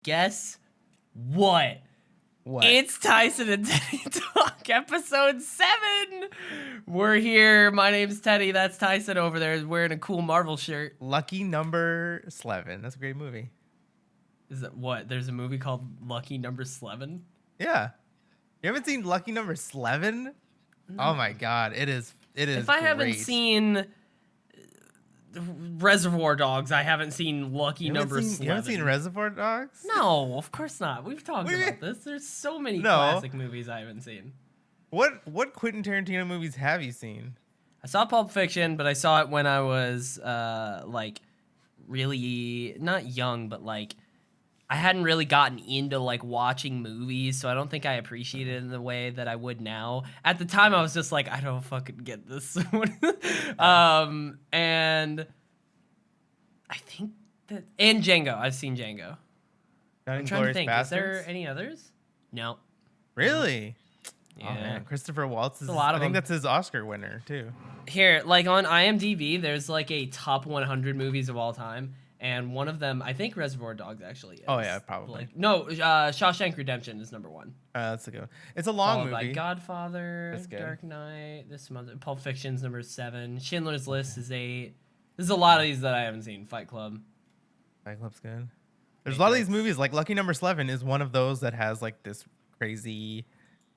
Guess what? What? It's Tyson and Teddy Talk, episode 7. We're here. My name's Teddy. That's Tyson over there. He's wearing a cool Marvel shirt. Lucky Number 11. That's a great movie. Is that what? There's a movie called Lucky Number 11? Yeah. You haven't seen Lucky Number 11? Oh my God. It is If I haven't great. seen Reservoir Dogs, I haven't seen Lucky Number 11. You haven't seen Reservoir Dogs? No, of course not. We've talked about this. There's so many classic movies I haven't seen. What Quentin Tarantino movies have you seen? I saw Pulp Fiction, but I saw it when I was like really not young, but like I hadn't really gotten into like watching movies, so I don't think I appreciated it in the way that I would now. At the time, I was just like, I don't fucking get this. And I think that and Django. I've seen Django. I'm trying to think. Bastards? Is there any others? No. Really? Yeah. Oh man, Christopher Waltz is. a lot of I think them. that's his Oscar winner too. Here, like on IMDb, there's like a top 100 movies of all time, and one of them, I think Reservoir Dogs actually is. Oh yeah, probably. Like, no, Shawshank Redemption is number 1. That's a good one. It's a long Followed movie. by Godfather, That's good. Dark Knight, this month, Pulp Fiction's number 7, Schindler's List is 8. There's a lot of these that I haven't seen. Fight Club. Fight Club's good. There's a lot of these movies. Like Lucky Number 11 is one of those that has like this crazy,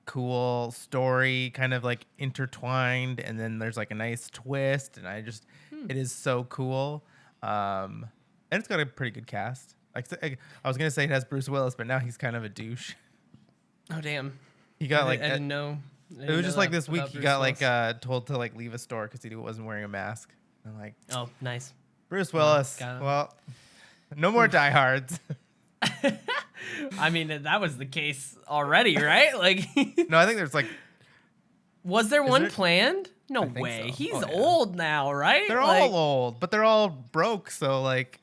cool story, kind of like intertwined, and then there's like a nice twist, and it is so cool. And it's got a pretty good cast. Like I was gonna say it has Bruce Willis, but now he's kind of a douche. Oh damn. He got I didn't know. It was just like this week he got like told to like leave a store because he wasn't wearing a mask. And like, oh, nice. Bruce Willis. got him. Well, no more diehards. I mean, that was the case already, right? Like, No, I think there's like was there one there? planned? No I think way. so. He's Oh, yeah. old now, right? they're Like- all old, but they're all broke. So like,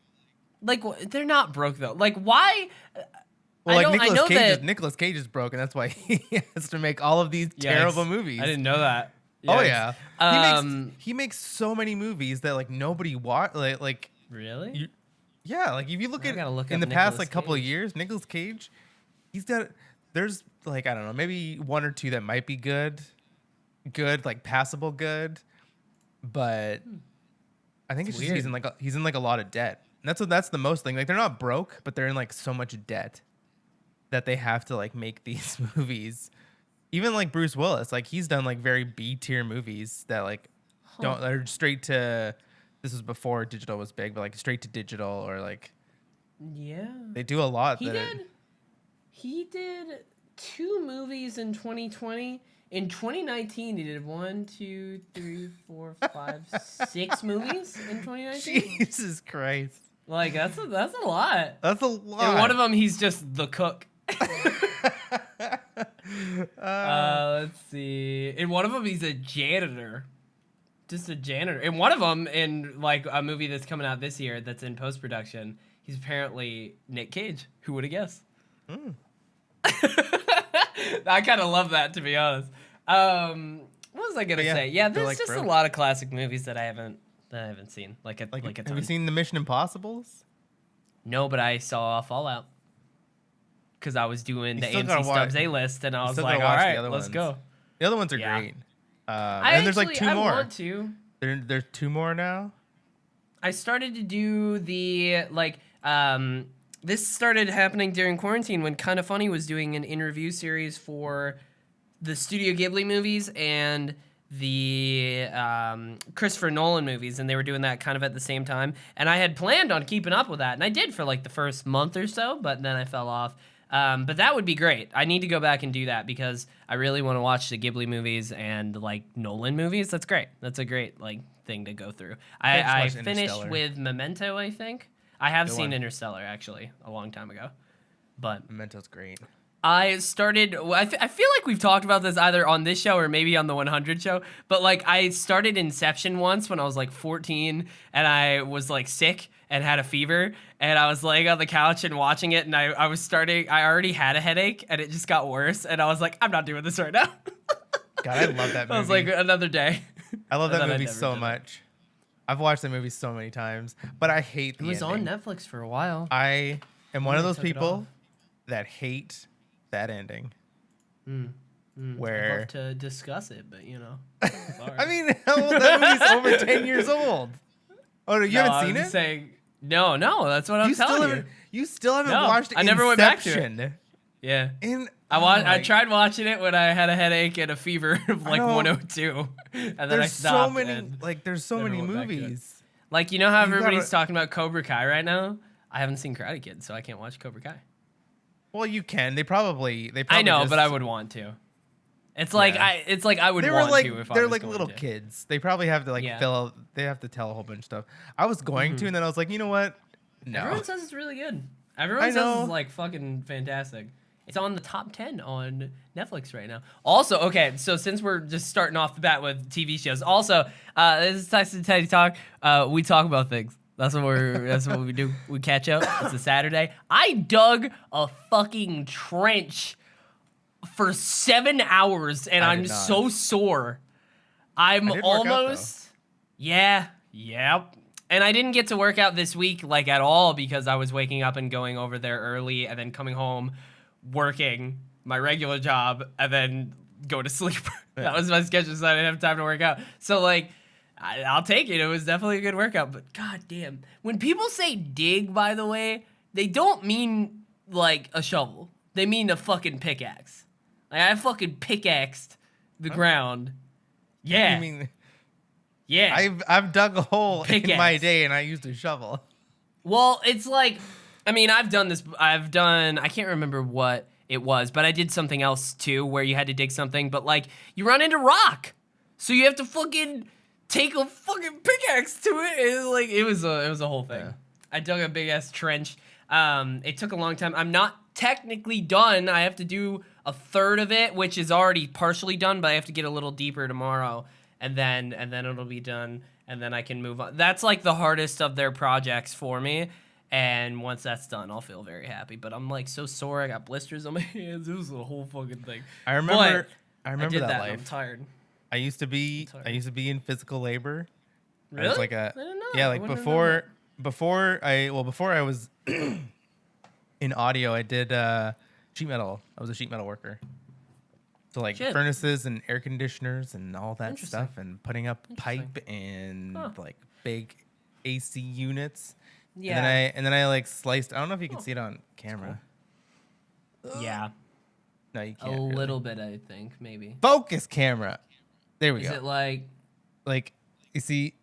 they're not broke though. Like, why? well, I like know that Nicolas Cage is broke, and that's why he has to make all of these terrible Yikes. movies. I didn't know that. Oh Yikes. yeah, he makes so many movies that like nobody watch. Like Really? yeah, like if you look I at gotta look in up the past Nicolas like couple of Cage. years, Nicolas Cage, there's like I don't know, maybe one or two that might be good, like passable good, but I think it's just he's in like a lot of debt. And that's the most thing. Like they're not broke, but they're in like so much debt that they have to like make these movies. Even like Bruce Willis, like he's done like very B tier movies that like are straight to. This was before digital was big, but like straight to digital or like Yeah. they do a lot. He did 2 movies in 2020. In 2019, he did 1, 2, 3, 4, 5, 6 movies in 2019. Jesus Christ, Like that's a lot. that's a lot. And one of them, he's just the cook. Let's see. In one of them, he's a janitor. Just a janitor. In one of them, in like a movie that's coming out this year that's in post production, he's apparently Nick Cage. Who would have guessed? I kind of love that, to be honest. What was I gonna say? Yeah, there's like just broke. a lot of classic movies that I haven't seen. Like a Have ton. you seen the Mission Impossibles? No, but I saw Fallout because I was doing the still gotta AMC watch- Stubbs A list, and I was still like, gotta all watch the right, other let's ones. go. The other ones are Yeah. great. And there's like 2 I more. want to. There's 2 more now. I started to do the this started happening during quarantine when Kinda Funny was doing an interview series for the Studio Ghibli movies and the Christopher Nolan movies, and they were doing that kind of at the same time. And I had planned on keeping up with that, and I did for like the first month or so, but then I fell off. But that would be great. I need to go back and do that because I really want to watch the Ghibli movies and like Nolan movies. That's great. That's a great like thing to go through. I just watched finished Interstellar. with Memento, I think. I have Good seen one. Interstellar actually a long time ago, but Memento's great. I started. I feel like we've talked about this either on this show or maybe on the 100 show. But like, I started Inception once when I was like 14, and I was like sick and had a fever, and I was laying on the couch and watching it, and I already had a headache, and it just got worse, and I was like, I'm not doing this right now. God, I love that movie. I was like, another day. I love And that then I movie never so did it. I've watched that movie so many times, but I hate the It was on ending. Netflix for a while. I am one of They those took it people off. that hate that ending. I'd Where love to discuss it, but you know. Sorry. I mean, how old that movie's over 10 years old. Oh, you No, haven't I seen was it? just saying. No, that's what I'm You still telling you. haven't. You still haven't No, watched I never went back to it. Inception. Yeah. In I tried watching it when I had a headache and a fever of like know. 102, and then I There's stopped. so many. and There's so never many went back to it. movies. Like, you know how You everybody's gotta- talking about Cobra Kai right now? I haven't seen Karate Kid, so I can't watch Cobra Kai. Well, you can. They probably. I know, just, but I would want to. It's like Yeah. I would They were want like to if I they're was like going little to. kids. They probably have to like Yeah. fill out. They have to tell a whole bunch of stuff. I was going to, and then I was like, you know what? No. Everyone says it's really good. Everyone says know. it's like fucking fantastic. It's on the top 10 on Netflix right now. Also, okay, so since we're just starting off the bat with TV shows, also, this is Tyson Teddy Talk. We talk about things. That's what we do. We catch up. It's a Saturday. I dug a fucking trench for 7 hours, and I I'm did not. so sore. I'm I did work out, though. almost. Yep. And I didn't get to work out this week like at all because I was waking up and going over there early and then coming home, working my regular job, and then go to sleep. That was my schedule, so I didn't have time to work out. So like, I'll take it. It was definitely a good workout, but god damn. When people say dig, by the way, they don't mean like a shovel. They mean a fucking pickaxe. Like, I fucking pickaxed the ground. Yeah. I mean, Yeah. I've dug a hole in my Pickaxe. day, and I used a shovel. Well, it's like, I mean, I can't remember what it was, but I did something else too where you had to dig something, but like, you run into rock. So you have to fucking take a fucking pickaxe to it. And like, it was a whole thing. Yeah. I dug a big ass trench. It took a long time. I'm not technically done. I have to do a third of it, which is already partially done, but I have to get a little deeper tomorrow. And then it'll be done, and then I can move on. That's like the hardest of their projects for me, and once that's done, I'll feel very happy. But I'm like so sore, I got blisters on my hands. It was a whole fucking thing. I remember I did that that. And I'm life. tired. I used to be in physical labor. I was Really? like I didn't know. yeah, I like wouldn't have known before I was in audio, I did sheet metal. I was a sheet metal worker. So like Shit. furnaces and air conditioners and all that Interesting. stuff, and putting up Interesting. pipe and Huh. like big AC units. Yeah. And then I like sliced. I don't know if you can see it on camera. Yeah. No, you A can't. really. little bit, I think, maybe. Focus camera. There we Is go. it like? Like you see,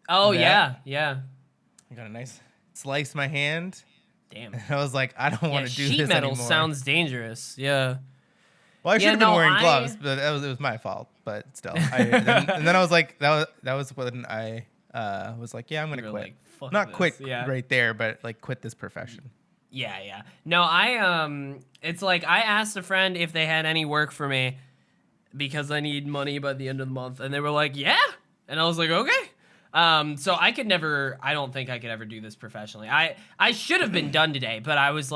Oh that? yeah. I got a nice slice my hand. Damn. I was like, I don't want to do sheet this metal anymore. sounds dangerous. Yeah. Well, I should Yeah, have been no, wearing I- gloves, but it was my fault. But still, and then I was like, that was when I was like, yeah, I'm gonna You were quit. like, fuck Not this. quit Yeah. right there, but like quit this profession. Yeah. No, it's like I asked a friend if they had any work for me because I need money by the end of the month, and they were like, yeah, and I was like, okay. So I don't think I could ever do this professionally. I should have been done today, but I was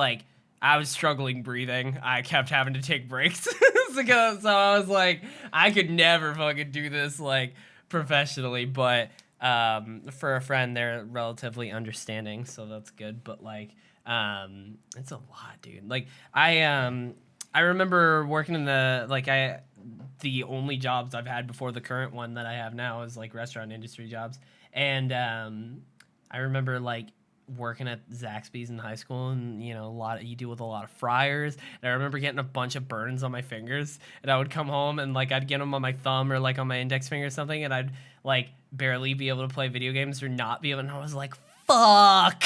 struggling breathing. I kept having to take breaks. So I was like, I could never fucking do this like professionally, but for a friend, they're relatively understanding, so that's good. But like, it's a lot, dude. Like I remember working in the only jobs I've had before the current one that I have now is like restaurant industry jobs, and I remember like working at Zaxby's in high school, and you know you deal with a lot of fryers, and I remember getting a bunch of burns on my fingers, and I would come home and like I'd get them on my thumb or like on my index finger or something, and I'd like barely be able to play video games or not be able, and I was like, fuck.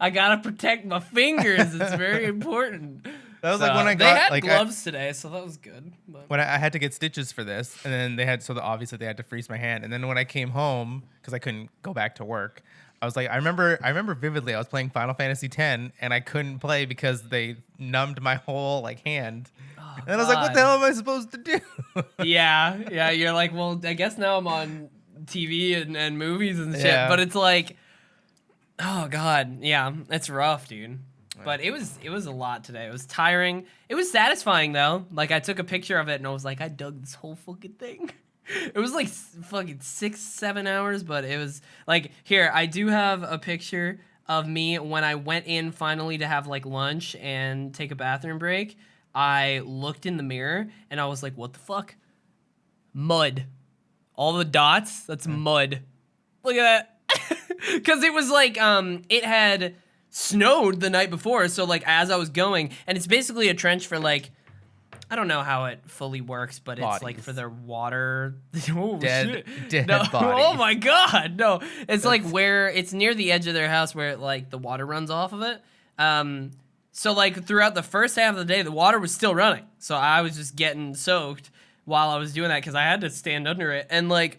I gotta protect my fingers. It's very important. That was like when I they got had like gloves today, so that was good. But. when I had to get stitches for this, and then obviously they had to freeze my hand, and then when I came home because I couldn't go back to work, I was like, I remember vividly. I was playing Final Fantasy X, and I couldn't play because they numbed my whole like hand. Oh, And I was like, what the hell am I supposed to do? Yeah. You're like, well, I guess now I'm on TV and movies and shit. Yeah. But it's like, oh god, yeah, it's rough, dude. But it was a lot today. It was tiring. It was satisfying though. Like I took a picture of it and I was like, I dug this whole fucking thing. It was like fucking 6-7 hours, but it was like, here, I do have a picture of me when I went in finally to have like lunch and take a bathroom break. I looked in the mirror and I was like, what the fuck? Mud. All the dots, that's mud. Look at that. Because it was like, it had snowed the night before. So like as I was going, and it's basically a trench for like, I don't know how it fully works, but it's like for their water. Oh, Dead no. bodies. Oh my God, no. It's like where it's near the edge of their house where like the water runs off of it. So like throughout the first half of the day, the water was still running. So I was just getting soaked while I was doing that because I had to stand under it. And like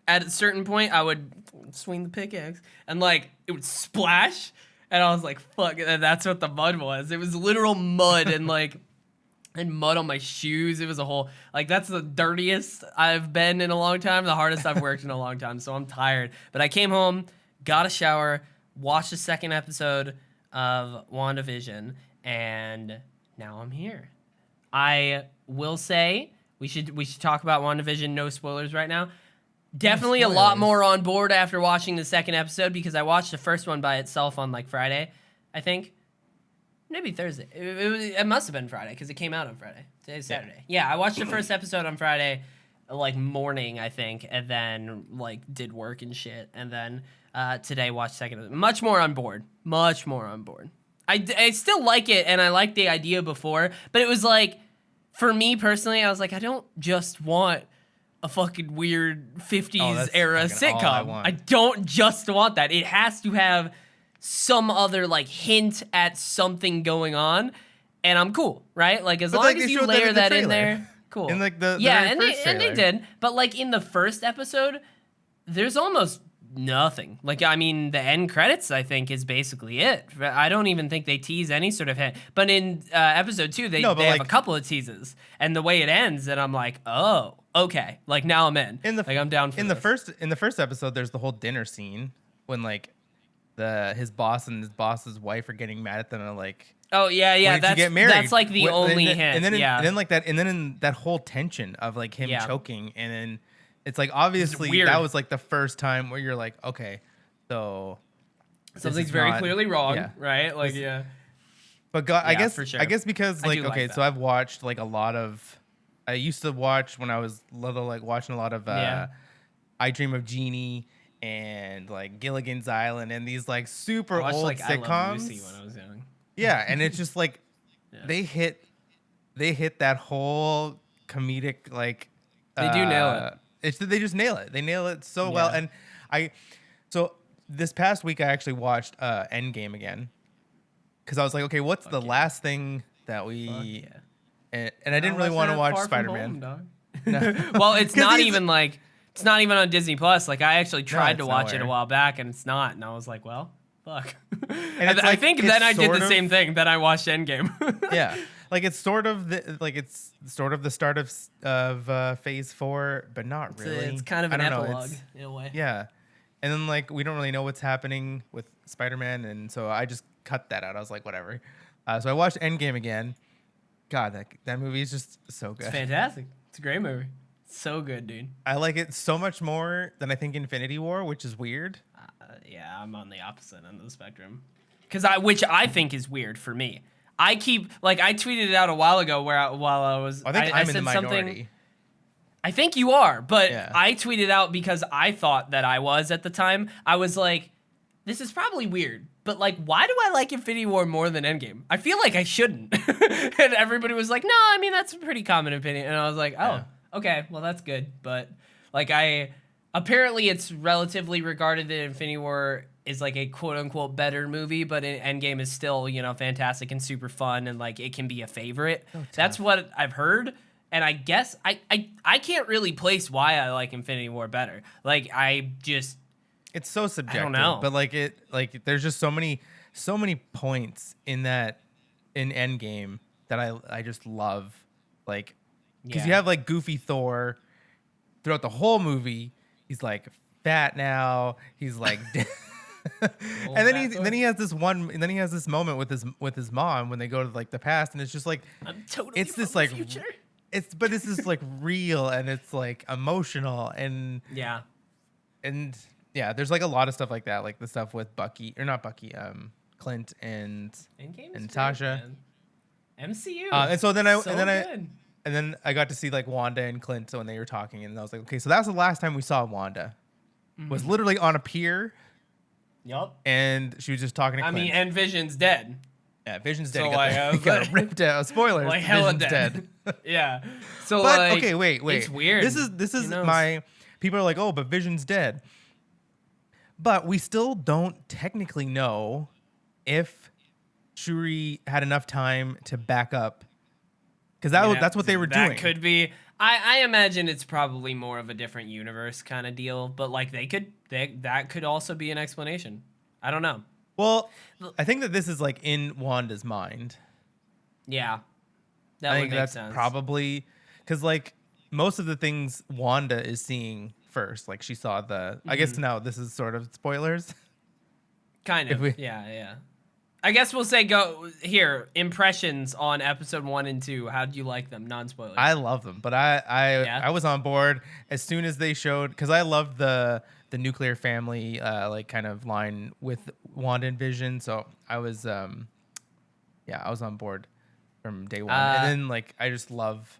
at a certain point, I would swing the pickaxe and like it would splash. And I was like, fuck, and that's what the mud was. It was literal mud and like, and mud on my shoes. It was a whole, like, that's the dirtiest I've been in a long time, the hardest I've worked in a long time, so I'm tired. But I came home, got a shower, watched the second episode of WandaVision, and now I'm here. I will say, we should talk about WandaVision, no spoilers right now. Definitely a lot more on board after watching the second episode, because I watched the first one by itself on, like, Friday, I think. Maybe Thursday. It must have been Friday because it came out on Friday. Today's Saturday. Yeah, I watched the first episode on Friday, like morning, I think, and then like did work and shit, and then today watched second. Much more on board. Much more on board. I still like it, and I liked the idea before, but it was like, for me personally, I was like, I don't just want a fucking weird 50s era sitcom. I don't just want that. It has to have some other like hint at something going on, and I'm cool, right? Like as long as you layer that in there, cool. In like the and they did, but like in the first episode, there's almost nothing. Like I mean, the end credits I think is basically it. I don't even think they tease any sort of hint. But in episode 2, they have a couple of teases, and the way it ends, and I'm like, oh, okay. Like now I'm in. Like I'm down for this. In the first episode, there's the whole dinner scene when like his boss and his boss's wife are getting mad at them and like, oh yeah, that's like the only hint. And then in that whole tension of like him choking, and then it's like obviously that was like the first time where you're like, okay, so something's very clearly wrong, right? Like But God, I guess for sure. I guess because like okay, so I've watched like a lot of. I used to watch when I was little, like watching a lot of I Dream of Jeannie and like Gilligan's Island and these like super old like sitcoms. I Love Lucy when I was young. Yeah, and it's just like they hit that whole comedic like they do nail it. They just nail it. They nail it so well. And so this past week I actually watched Endgame again because I was like, okay, what's the last thing that we and I didn't really want to watch Spider-Man. No. Well, it's not even like. It's not even on Disney Plus. Like I actually tried to watch it a while back, and it's not. And I was like, "Well, fuck." And I think then I did the same thing. Then I watched Endgame. Yeah, like it's sort of the start of Phase 4, but not really. It's kind of an epilogue in a way. Yeah, and then like we don't really know what's happening with Spider-Man, and so I just cut that out. I was like, whatever. So I watched Endgame again. God, that movie is just so good. It's fantastic. It's a great movie. So good, dude. I like it so much more than I think Infinity War, which is weird. Yeah, I'm on the opposite end of the spectrum. Which I think is weird for me. I tweeted it out a while ago while I was. I think I'm in the minority. I think you are, but I tweeted out because I thought that I was at the time. I was like, this is probably weird, but like, why do I like Infinity War more than Endgame? I feel like I shouldn't. And everybody was like, no, I mean, that's a pretty common opinion. And I was like, oh. Yeah. Okay, well that's good, but like apparently it's relatively regarded that Infinity War is like a quote unquote better movie, but Endgame is still, fantastic and super fun and like it can be a favorite. That's what I've heard, and I guess I can't really place why I like Infinity War better. Like it's so subjective. I don't know, but like there's just so many points in Endgame that I just love, like. Because you have like goofy Thor throughout the whole movie. He's like fat now. He's like, and then he has this moment with his mom when they go to like the past, and it's just like it's this like future. It's this like real and it's like emotional and yeah, there's like a lot of stuff like that, like the stuff with Bucky or not Bucky, Clint Endgame and is Natasha. great, man. MCU. And so then Good. and then I got to see like Wanda and Clint when they were talking, and I was like, okay, so that's the last time we saw Wanda. Was literally on a pier, Yup. and she was just talking to Clint. I mean, and Vision's dead. Yeah, Vision's dead. So, He got, he got ripped out. Spoilers. Like hella Vision's dead. Yeah. So But like, okay, wait. It's weird. This is Who knows? my people are like, oh, but Vision's dead. But we still don't technically know if Shuri had enough time to back up, because that's what they were doing. That could be. I imagine it's probably more of a different universe kind of deal, but like that could also be an explanation. I don't know. Well, I think that this is like in Wanda's mind. Yeah, that I would think make that's sense. probably because like most of the things Wanda is seeing first, like she saw the. I guess now this is sort of spoilers. Kind of. Yeah. I guess we'll say go here. Impressions on episode 1 and 2. How do you like them? Non-spoilers. I love them, but I was on board as soon as they showed, because I loved the nuclear family like kind of line with Wanda and Vision, so I was I was on board from day one, and then like I just love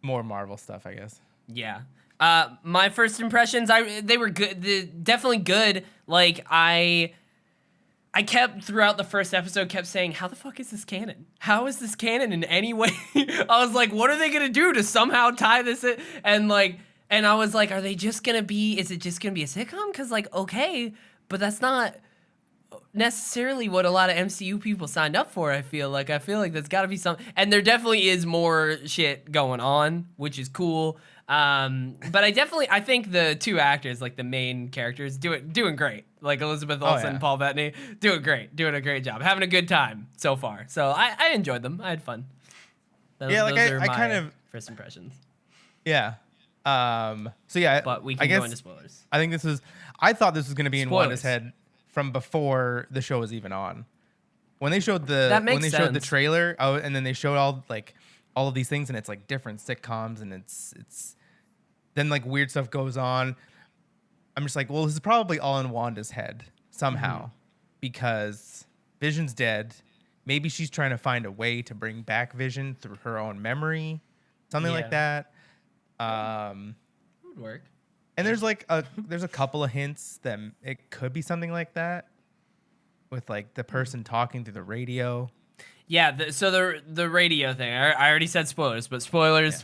more Marvel stuff, I guess. Yeah. My first impressions, they were good. Definitely good. Like I kept throughout the first episode kept saying, how the fuck is this canon? How is this canon in any way? I was like, what are they gonna do to somehow tie this in? And I was like, is it just gonna be a sitcom? Cause like, okay, but that's not necessarily what a lot of MCU people signed up for. I feel like there's gotta be some, and there definitely is more shit going on, which is cool. But I think the two actors, like the main characters, doing great. Like Elizabeth Olsen and Paul Bettany, doing a great job, having a good time so far. So I enjoyed them. I had fun. Those are my kind of first impressions. Yeah. So yeah, But we can go into spoilers. I thought this was going to be in Spoilers. Wanda's head from before the show was even on. When they showed That makes showed the sense. trailer, and then they showed all of these things, and it's like different sitcoms, and it's then like weird stuff goes on. I'm just like, well, this is probably all in Wanda's head somehow, because Vision's dead. Maybe she's trying to find a way to bring back Vision through her own memory, something like that. Would work. And there's a couple of hints that it could be something like that, with like the person talking through the radio. Yeah, so the radio thing. I already said spoilers, but spoilers.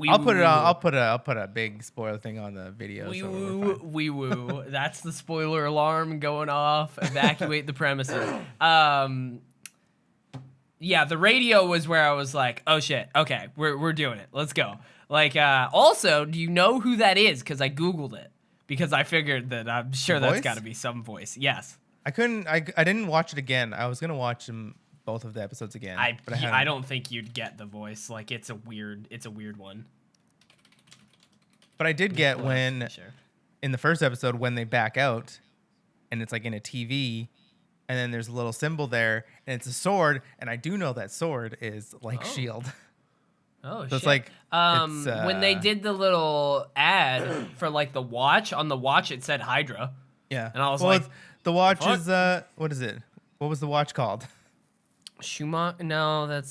I'll put a big spoiler thing on the video. Wee woo. That's the spoiler alarm going off. Evacuate the premises. Yeah, the radio was where I was like, oh shit, okay, we're doing it. Let's go. Like, also, do you know who that is? Because I Googled it. Because I figured that I'm sure that's got to be some voice. Yes. I didn't watch it again. I was going to watch them, both of the episodes again. I don't think you'd get the voice. Like, it's a weird one. But I did get when, in the first episode, when they back out, and it's like in a TV, and then there's a little symbol there, and it's a sword, and I do know that sword is like S.H.I.E.L.D. Oh, so shit. it's like, when they did the little ad for like the watch, on the watch it said Hydra. Yeah. And I was like, the watch is, what is it? What was the watch called? Schumacher? No, it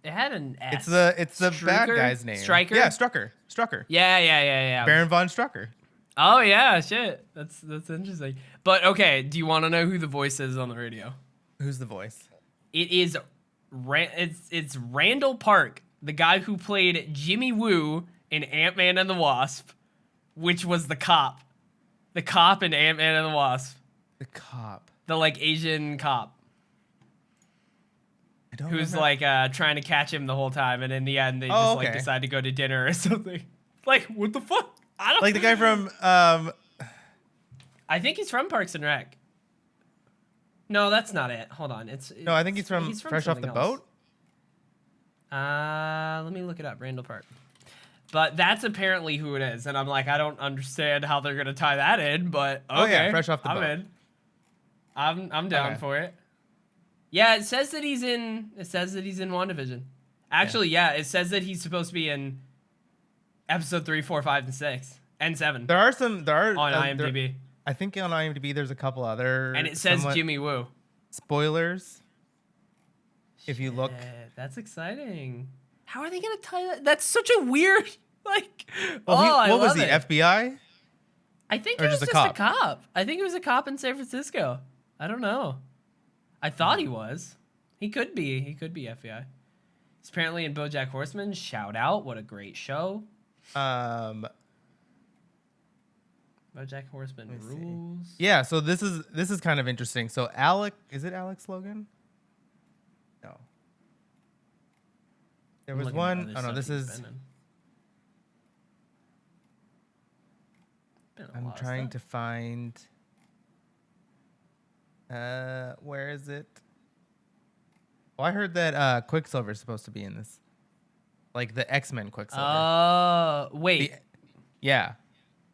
had an S. It's the bad guy's name. Stryker? Yeah, Strucker. Yeah. Baron von Strucker. Oh yeah, shit. That's interesting. But okay, do you want to know who the voice is on the radio? Who's the voice? It is it's Randall Park, the guy who played Jimmy Woo in Ant-Man and the Wasp, which was the cop. The cop in Ant-Man and the Wasp. The cop. The like Asian cop. Who's like trying to catch him the whole time, and in the end they just like decide to go to dinner or something. Like, what the fuck? I don't like the guy from I think he's from Parks and Rec. No, that's not it. Hold on. No, I think he's from Fresh Off the Boat. Let me look it up. Randall Park. But that's apparently who it is, and I'm like, I don't understand how they're gonna tie that in, but okay. Oh yeah, Fresh Off the Boat. I'm in. I'm down for it. Yeah, it says that he's in WandaVision. Actually, yeah, it says that he's supposed to be in episode 3, 4, 5, and 6. And 7 There are some. There are on IMDb. I think on IMDb there's a couple other. And it says somewhat Jimmy Woo. spoilers. If you look, That's exciting. How are they gonna tie that? That's such a weird like. well, I what was love he? it. FBI? I think or it was just a just a cop? cop. I think it was a cop in San Francisco. I don't know. I thought he was. He could be. He could be FBI. He's apparently in BoJack Horseman. Shout out! What a great show. BoJack Horseman Let me see. rules. Yeah. So this is kind of interesting. So is it Alex Logan? No. There I'm was looking at one. other Oh no, stuff this he's is. been in. Been in a I'm lot of trying stuff. to find. Where is it? Oh, I heard that Quicksilver is supposed to be in this, like the X-Men Quicksilver. Wait. Yeah.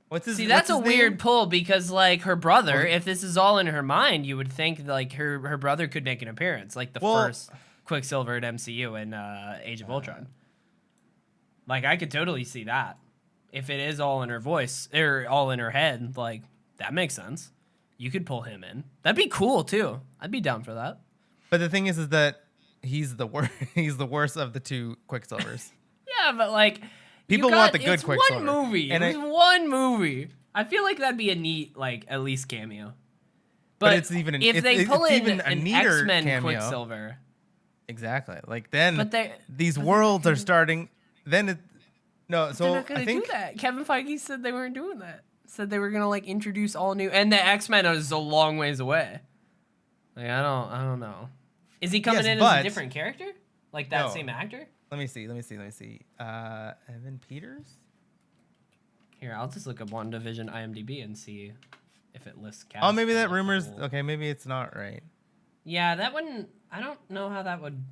What's his? See, what's that's a his weird name? pull because, like, her brother, Well, if this is all in her mind, you would think, like, her brother could make an appearance, like the first Quicksilver at MCU in Age of Ultron. Like, I could totally see that. If it is all in her voice, or all in her head, like, that makes sense. You could pull him in. That'd be cool, too. I'd be down for that. But the thing is that he's the worst. He's the worst of the two Quicksilvers. Yeah, but, like... People want the good it's Quicksilver. one movie. And It's one movie. I feel like that'd be a neat, like, at least cameo. But it's even if they pull it's in even a an neater X-Men cameo. Quicksilver... Exactly. Like then But these they're worlds are starting. Then it. No, they're so not gonna I think do that. Kevin Feige said they weren't doing that. Said they were gonna like introduce all new, and the X-Men is a long ways away. Like I don't know. Is he coming Yes, in as but- a different character? Like that No. same actor? Let me see. Evan Peters. Here, I'll just look up WandaVision IMDb and see if it lists cast. Oh, maybe for that the rumor's whole- okay. Maybe it's not right. Yeah, that wouldn't. I don't know how that would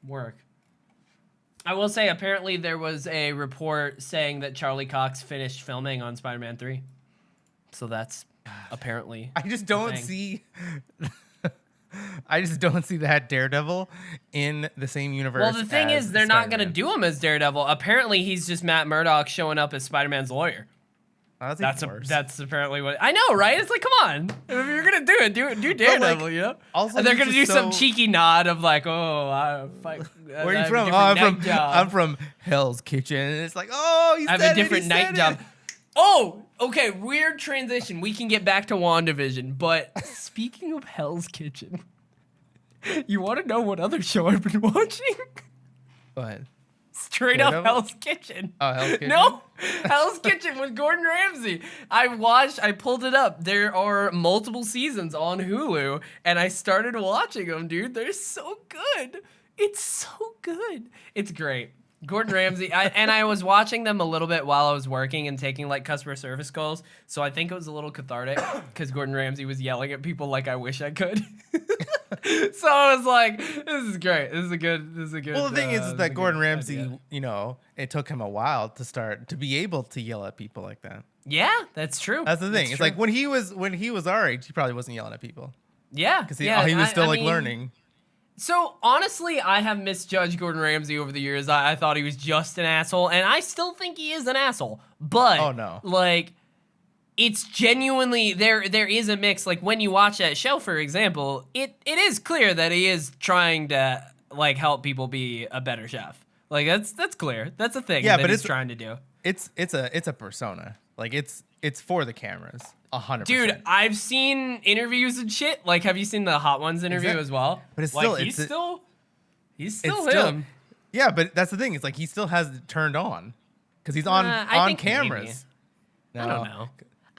work. I will say, apparently, there was a report saying that Charlie Cox finished filming on Spider-Man 3. So that's apparently. I just don't thing. see. I just don't see that Daredevil in the same universe. Well, the thing as is, they're not going to Spider-Man. do him as Daredevil. Apparently, he's just Matt Murdock showing up as Spider-Man's lawyer. Oh, That's apparently what I know, right? It's like, come on, if you're gonna do it, do Daredevil, you know. Also, And they're this gonna is do some so- cheeky nod of like, oh, I fight. Where are you from? Oh, I'm from Hell's Kitchen. And it's like, oh, I have a different night job. Oh, okay. Weird transition. We can get back to WandaVision, but speaking of Hell's Kitchen, you want to know what other show I've been watching? But Straight up Daredevil? Hell's Kitchen. Oh, Hell's Kitchen? No, Hell's Kitchen with Gordon Ramsay. I pulled it up. There are multiple seasons on Hulu, and I started watching them, dude. They're so good. It's so good. It's great. Gordon Ramsay, I was watching them a little bit while I was working and taking like customer service calls, so I think it was a little cathartic because Gordon Ramsay was yelling at people like I wish I could. So I was like, "This is great. This is a good." Well, the thing is this a that good Gordon Ramsay, idea. you know, it took him a while to be able to yell at people like that. Yeah, that's true. That's the thing. It's true. like when he was our age, he probably wasn't yelling at people Yeah, because he yeah, was still I like mean, learning. So honestly, I have misjudged Gordon Ramsay over the years. I thought he was just an asshole, and I still think he is an asshole. But Oh, no. like, it's genuinely there is a mix. Like when you watch that show, for example, it is clear that he is trying to like help people be a better chef. Like that's clear. That's a thing. Yeah, that but he's it's- trying to do. It's a persona. Like it's for the cameras. 100%. Dude, I've seen interviews and shit. Like, have you seen the Hot Ones interview Exactly. as well? But it's like, still- he's it's still still- him. Yeah, but that's the thing. It's like he still has it turned on because he's on I think cameras. I don't know.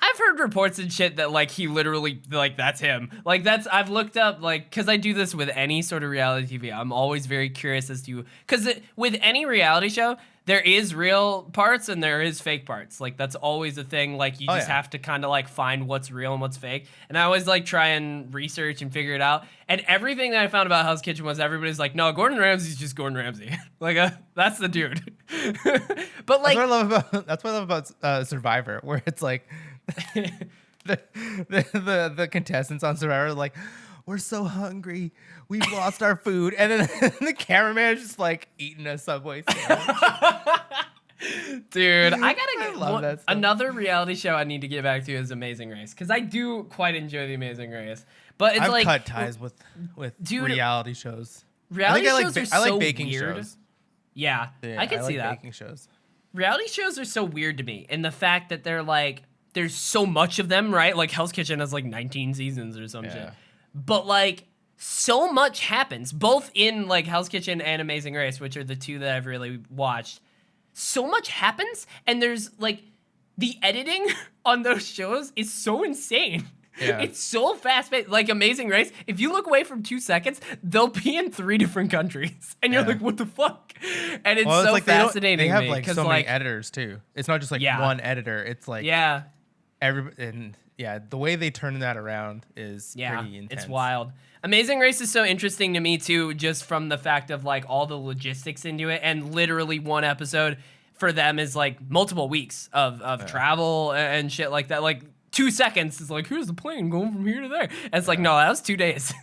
I've heard reports and shit that like he literally like that's him. Like I've looked up like because I do this with any sort of reality TV. I'm always very curious as to because with any reality show there is real parts and there is fake parts. Like that's always a thing. Like you just yeah. have to kind of like find what's real and what's fake. And I always like try and research and figure it out. And everything that I found about Hell's Kitchen was everybody's like, no, Gordon Ramsay's just Gordon Ramsay. Like that's the dude. But like That's what I love about Survivor, where it's like the contestants on Survivor are like, we're so hungry, we've lost our food, and then the cameraman is just like eating a Subway sandwich. Dude, I gotta I get love that stuff. another reality show I need to get back to is Amazing Race, because I do quite enjoy the Amazing Race. But it's I've like, cut ties with dude, reality shows. reality I shows are I like so baking weird. shows. Yeah, Yeah, I can see like that. baking shows. Reality shows are so weird to me, in the fact that they're like, there's so much of them, right? Like Hell's Kitchen has like 19 seasons or some shit. But like, so much happens, both in like Hell's Kitchen and Amazing Race, which are the two that I've really watched. So much happens, and there's like, the editing on those shows is so insane. Yeah. It's so fast-paced. Like Amazing Race, if you look away from 2 seconds, they'll be in 3 different countries, and you're like, "What the fuck?" And it's so like fascinating. They have to me, like so many editors too. It's not just like one editor. It's like the way they turn that around is pretty intense. It's wild. Amazing Race is so interesting to me too, just from the fact of like all the logistics into it, and literally one episode for them is like multiple weeks of travel and shit like that. Like 2 seconds is like, here's the plane going from here to there. And it's like, no, that was 2 days.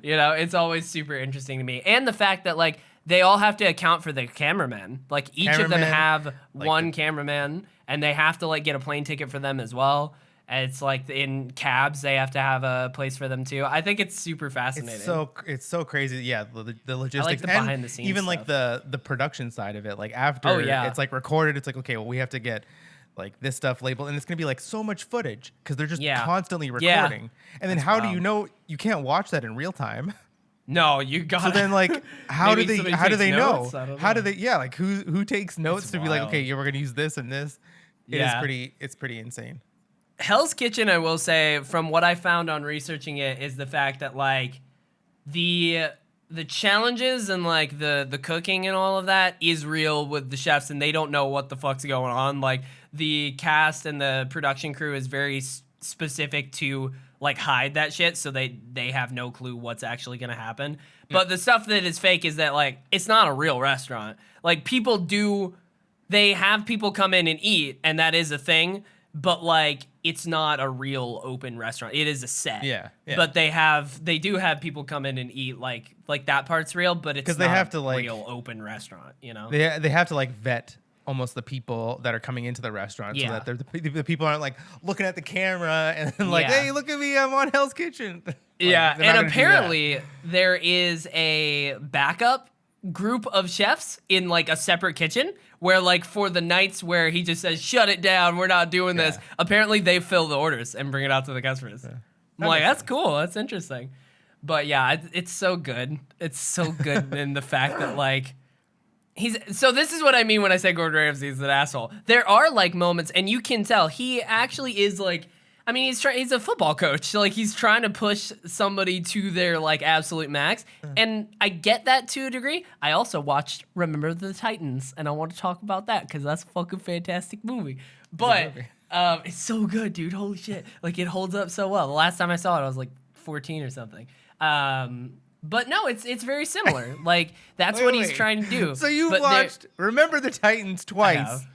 You know, it's always super interesting to me. And the fact that like they all have to account for the cameraman. Like each of them have one cameraman, and they have to like get a plane ticket for them as well. And it's like in cabs, they have to have a place for them too. I think it's super fascinating. It's so crazy. Yeah, the logistics, I like the behind the scenes even stuff. like the production side of it. Like after it's like recorded, it's like, okay, well, we have to get like this stuff labeled, and it's gonna be like so much footage because they're just constantly recording. And then how do you know you can't watch that in real time? No, you got. So then, like, how do they know? How do they? Yeah, like who takes notes It's to be like, okay, we're gonna use this and this. It's pretty insane. Hell's Kitchen, I will say, from what I found on researching it, is the fact that like the challenges and like the cooking and all of that is real with the chefs, and they don't know what the fuck's going on. Like the cast and the production crew is very specific to like hide that shit, so they have no clue what's actually gonna happen. But the stuff that is fake is that like it's not a real restaurant. Like they have people come in and eat, and that is a thing. But like it's not a real open restaurant. It is a set. Yeah. But they do have people come in and eat, like that part's real, but it's not have to, like, real open restaurant, you know? They have to like vet almost the people that are coming into the restaurant so that the people aren't like looking at the camera and then like, hey, look at me, I'm on Hell's Kitchen. Like, and apparently there is a backup group of chefs in like a separate kitchen where like for the nights where he just says, shut it down, we're not doing this. Apparently they fill the orders and bring it out to the customers. I'm like, that's cool. That's interesting. But yeah, it's so good. It's so good in the fact that like so this is what I mean when I say Gordon Ramsay is an asshole. There are like moments, and you can tell he actually is like, I mean, he's a football coach. So like he's trying to push somebody to their like absolute max. And I get that to a degree. I also watched Remember the Titans, and I want to talk about that because that's a fucking fantastic movie. But it's so good, dude. Holy shit. Like it holds up so well. The last time I saw it, I was like 14 or something. But no, it's very similar. Like that's what he's trying to do. So you watched Remember the Titans twice.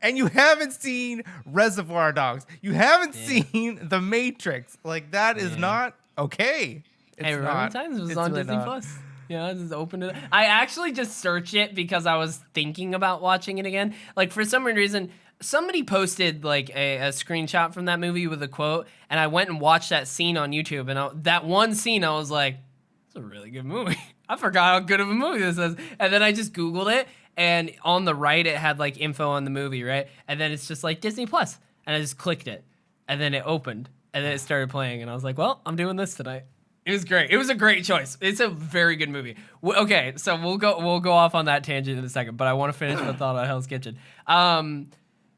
And you haven't seen Reservoir Dogs. You haven't seen The Matrix. Like, that is not okay. Hey, Remember the Titans was on Disney Plus. You know, I just opened it. I actually just searched it because I was thinking about watching it again. Like, for some reason, somebody posted, like, a screenshot from that movie with a quote, and I went and watched that scene on YouTube. And that one scene, I was like, it's a really good movie. I forgot how good of a movie this is. And then I just Googled it. And on the right, it had like info on the movie, right? And then it's just like Disney Plus, and I just clicked it, and then it opened, and then it started playing, and I was like, "Well, I'm doing this tonight." It was great. It was a great choice. It's a very good movie. Okay, so we'll go off on that tangent in a second, but I want to finish my thought on Hell's Kitchen. Gordon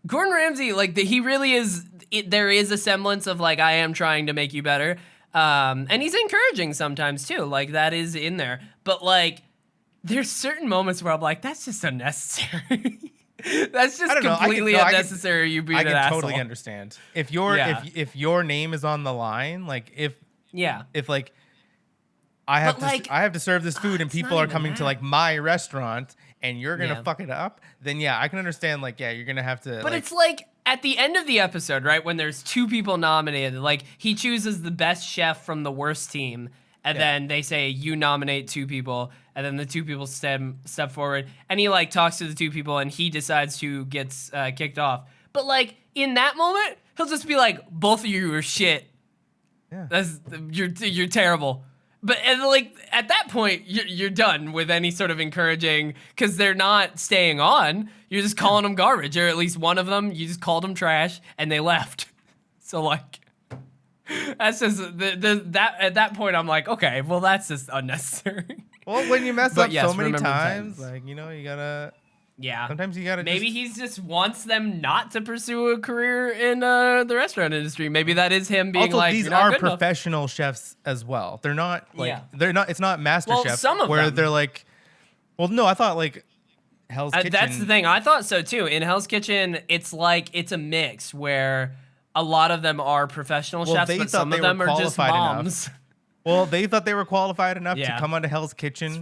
Ramsay, like he really is. There is a semblance of like I am trying to make you better, and he's encouraging sometimes too. Like that is in there, but like. There's certain moments where I'm like, that's just unnecessary. That's just completely unnecessary. You being an asshole. I can totally understand if your name is on the line. Like if like I have to serve this food and people are coming to like my restaurant and you're gonna fuck it up. Then I can understand. Like you're gonna have to. But it's like at the end of the episode, right when there's 2 people nominated, like he chooses the best chef from the worst team. and then they say you nominate 2 people, and then the 2 people step forward, and he like talks to the 2 people, and he decides who gets kicked off. But like in that moment, he'll just be like, both of you are shit. Yeah. You're terrible. But and like at that point, you're done with any sort of encouraging, because they're not staying on. You're just calling them garbage, or at least one of them, you just called them trash, and they left. So like, that's just that at that point, I'm like, okay, well that's just unnecessary. Well, when you mess up so many remember the times, Titans. like, you know, you gotta. Yeah. Sometimes you gotta. Maybe he just wants them not to pursue a career in the restaurant industry. Maybe that is him being Also, like, these "You're not are good enough." professional chefs as well. They're not like Yeah. they're not. It's not Master Well, Chef some of where them. they're like. Well, no, I thought like Hell's Kitchen. That's the thing. I thought so too. In Hell's Kitchen, it's like it's a mix where a lot of them are professional Well, chefs, they but thought some they of were them are just qualified enough. moms. Well, they thought they were qualified enough to Yeah. come onto Hell's Kitchen.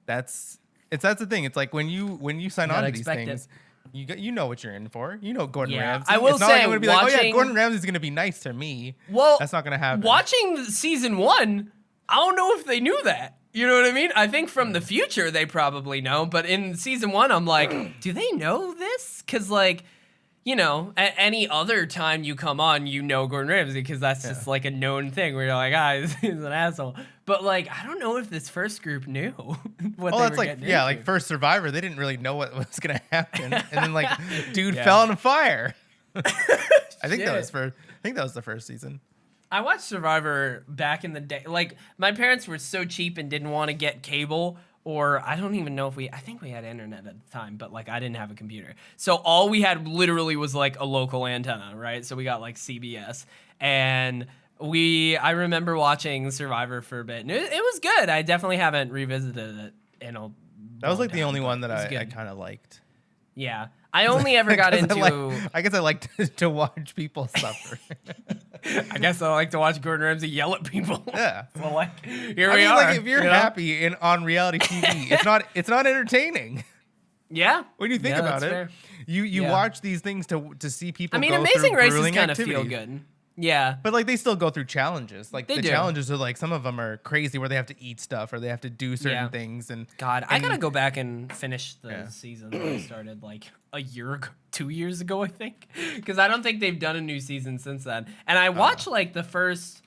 That's fair. That's the thing. It's like when you sign on Gotta to these expect things, you know what you're in for. You know Gordon Yeah. Ramsay. I will it's not say, like I'm gonna be like, oh yeah, watching- Gordon Ramsay's gonna be nice to me. Well, that's not gonna happen. Watching season 1, I don't know if they knew that. You know what I mean? I think from the future they probably know, but in season 1, I'm like, do they know this? Because like, you know, at any other time you come on, you know Gordon Ramsay, because that's just like a known thing where you're like, he's an asshole. But like, I don't know if this first group knew what they that's were like getting yeah, into. like first Survivor, they didn't really know what was gonna happen, and then like, dude fell on fire. I think that was first. I think that was the first season. I watched Survivor back in the day. Like, my parents were so cheap and didn't want to get cable, or I don't even know if I think we had internet at the time, but like I didn't have a computer. So all we had literally was like a local antenna, right? So we got like CBS. And I remember watching Survivor for a bit. And it was good. I definitely haven't revisited it in a That was long like the time, only but one that it was I good. kind of liked. Yeah. I only ever got into... I guess I like to watch people suffer. I guess I like to watch Gordon Ramsay yell at people. Yeah. So like, here I we mean, are. like if you're you know? happy on reality TV, it's not entertaining. Yeah. When you think Yeah, about that's it, fair. you Yeah. watch these things to see people. I mean, go Amazing through Races grueling kind of activity. feel good. Yeah. But like they still go through challenges. Like They the do. challenges are like some of them are crazy where they have to eat stuff or they have to do certain things. And God, I gotta go back and finish the Yeah. season that I started like a year ago, 2 years ago, I think, because I don't think they've done a new season since then. And I watched like the first.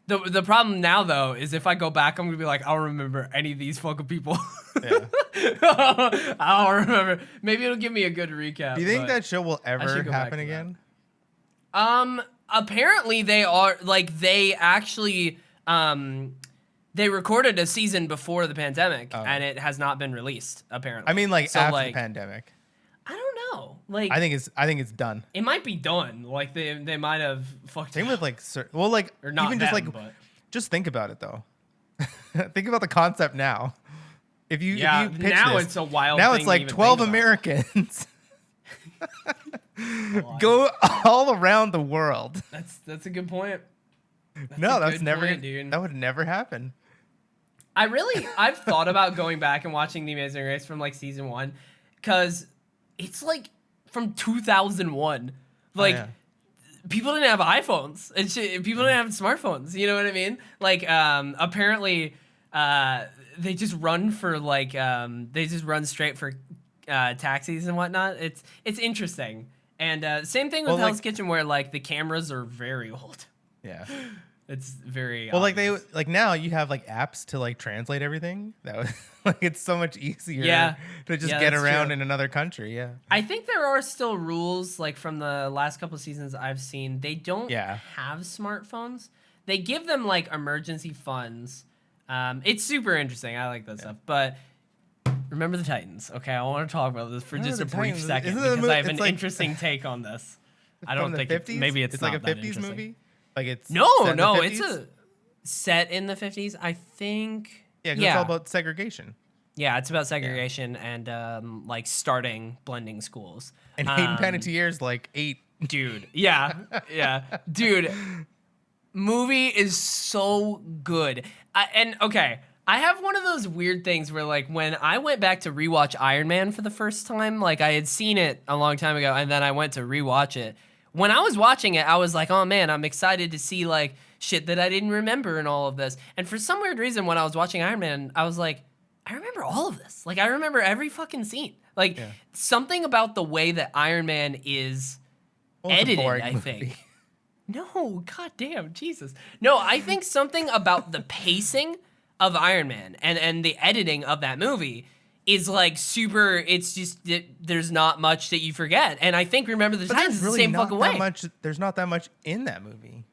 The problem now though is if I go back, I'm gonna be like, I don't remember any of these fucking people. Yeah. I don't remember. Maybe it'll give me a good recap. Do you think but- that show will ever should go back happen to that. again? Apparently they are like they actually they recorded a season before the pandemic and it has not been released apparently. I mean, like So, after like, the pandemic. I don't know. Like I think it's done. it might be done. Like they might have fucked Same it with up. like well, like Or not even just them, like but- just think about it though. Think about the concept now. If you pitch now this, it's a wild now thing it's to like even 12 think about. Americans go all around the world. That's a good point. No, a that's good never point, dude. that would never happen. I've thought about going back and watching The Amazing Race from like season 1 because it's like from 2001. Like yeah. people didn't have iPhones and shit. People didn't have smartphones. You know what I mean? Like apparently they just run for like they just run straight for taxis and whatnot. It's interesting. And same thing with Well, Hell's like- Kitchen where like the cameras are very old. Yeah. It's very Well, like obvious. now you have like apps to like translate everything. That was like it's so much easier Yeah. to just Yeah, get that's around true. in another country. Yeah. I think there are still rules, like from the last couple of seasons I've seen. They don't Yeah. have smartphones. They give them like emergency funds. It's super interesting. I like that stuff. But remember the Titans. Okay, I want to talk about this for just the a brief Titans. second Isn't it a because I have it's an like- interesting take on this. I don't From the think 50s? maybe it's like not a that 50s interesting. movie. Like it's No, set in the no, 50s? it's a set in the 50s. I think. Yeah, 'cause it's all about segregation. Yeah, it's about segregation and like starting blending schools. And Hayden Panettiere's like 8. Dude, yeah, dude. Movie is so good. Okay, I have one of those weird things where like when I went back to rewatch Iron Man for the first time, like I had seen it a long time ago, and then I went to rewatch it. When I was watching it, I was like, oh man, I'm excited to see like shit that I didn't remember and all of this. And for some weird reason, when I was watching Iron Man, I was like, I remember all of this. Like, I remember every fucking scene. Like, something about the way that Iron Man is edited, I think. No, goddamn, Jesus. No, I think something about the pacing of Iron Man and the editing of that movie is like super. It's just there's not much that you forget, and I think Remember the Titans is the same fucking way. There's not that much in that movie.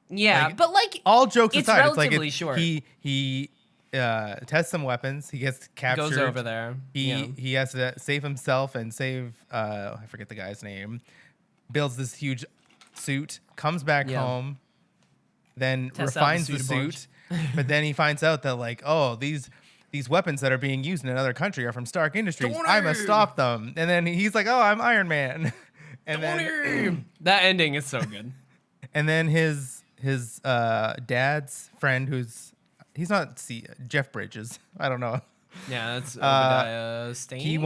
Yeah, but like all jokes aside, it's relatively short. He tests some weapons. He gets captured. Goes over there. He has to save himself and save I forget the guy's name. Builds this huge suit. Comes back home. Then refines the suit. But then he finds out that like, oh, these weapons that are being used in another country are from Stark Industries. I must stop them. And then he's like, oh, I'm Iron Man. And then that ending is so good. And then his dad's friend, he's not Jeff Bridges. I don't know. Yeah, that's Obadiah Stane. He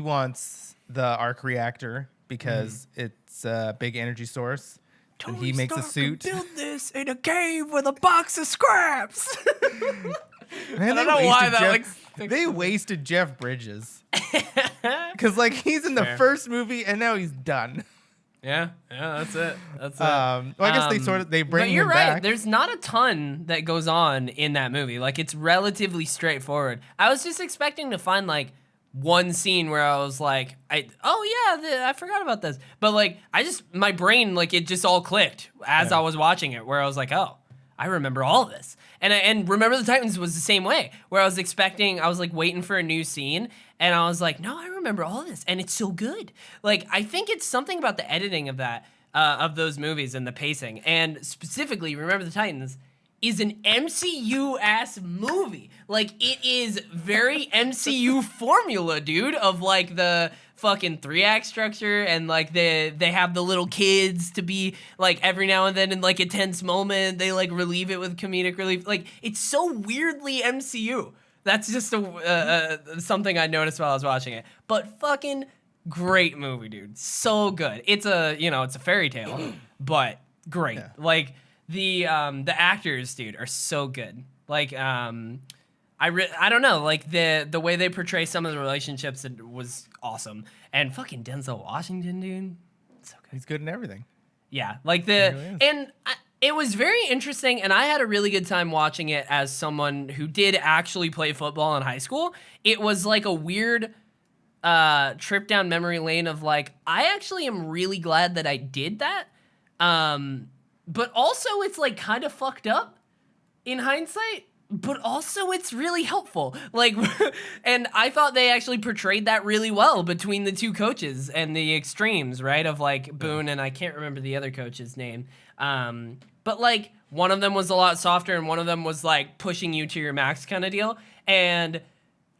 wants the arc reactor because it's a big energy source. And he makes a suit. Build this in a cave with a box of scraps. Man, I don't know why that they wasted Jeff Bridges. Because like he's in the first movie and now he's done. Yeah, that's it. Well, I guess they bring him back. Right. There's not a ton that goes on in that movie. Like it's relatively straightforward. I was just expecting to find like one scene where I was like, I forgot about this. But like, my brain, like it just all clicked as I was watching it, where I was like, oh, I remember all this. And Remember the Titans was the same way, where I was like waiting for a new scene, and I was like, no, I remember all this, and it's so good. Like, I think it's something about the editing of that, of those movies and the pacing, and specifically Remember the Titans is an MCU-ass movie. Like, it is very MCU formula, dude, of, like, the fucking 3-act structure, and, like, they have the little kids to be, like, every now and then in, like, a tense moment, they, like, relieve it with comedic relief. Like, it's so weirdly MCU. That's just something I noticed while I was watching it. But fucking great movie, dude. So good. It's a fairy tale, but great. Yeah. Like, the actors, dude, are so good. Like, I don't know, like the way they portray some of the relationships was awesome. And fucking Denzel Washington, dude, so good. He's good in everything. Yeah, like it was very interesting, and I had a really good time watching it as someone who did actually play football in high school. It was like a weird trip down memory lane of like, I actually am really glad that I did that. But also it's like kind of fucked up in hindsight, but also it's really helpful. Like, and I thought they actually portrayed that really well between the two coaches and the extremes, right? Of like Boone and I can't remember the other coach's name. But like one of them was a lot softer and one of them was like pushing you to your max kind of deal. And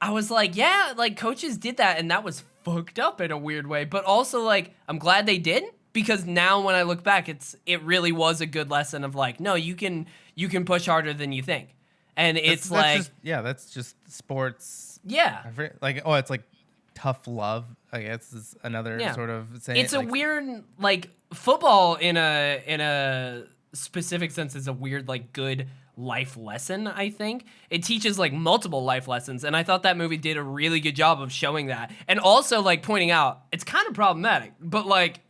I was like, yeah, like coaches did that and that was fucked up in a weird way. But also like, I'm glad they did. Because now when I look back, it really was a good lesson of like, no, you can push harder than you think. And that's just sports. Yeah. Like, it's like tough love, I guess is another sort of saying. It's a weird, like football in a specific sense is a weird, like good life lesson, I think. It teaches like multiple life lessons. And I thought that movie did a really good job of showing that. And also like pointing out it's kind of problematic, but like,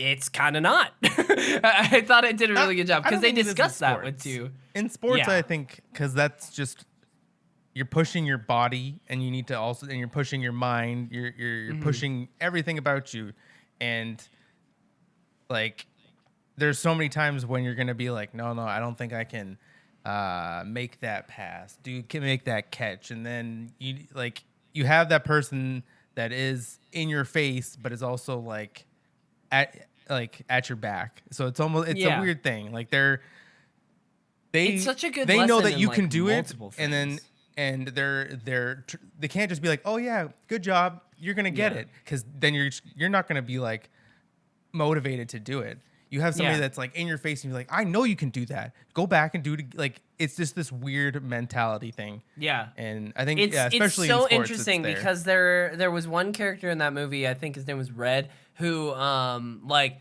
it's kind of not. I thought it did a really good job because they discussed that with you. In sports, I think, because that's just you're pushing your body, and you need to also, and you're pushing your mind. You're pushing everything about you, and like, there's so many times when you're gonna be like, no, I don't think I can make that pass. Can make that catch, and then you have that person that is in your face, but is also like at your back. So it's a weird thing. Like it's such a good they know that you can do it things. and they can't just be like, oh yeah, good job, you're gonna get it, because then you're not gonna be like motivated to do it. You have somebody that's like in your face and you're like, I know you can do that, go back and do it. Like, it's just this weird mentality thing. Yeah. And I think especially it's so in sports, interesting because there was one character in that movie, I think his name was Red, who like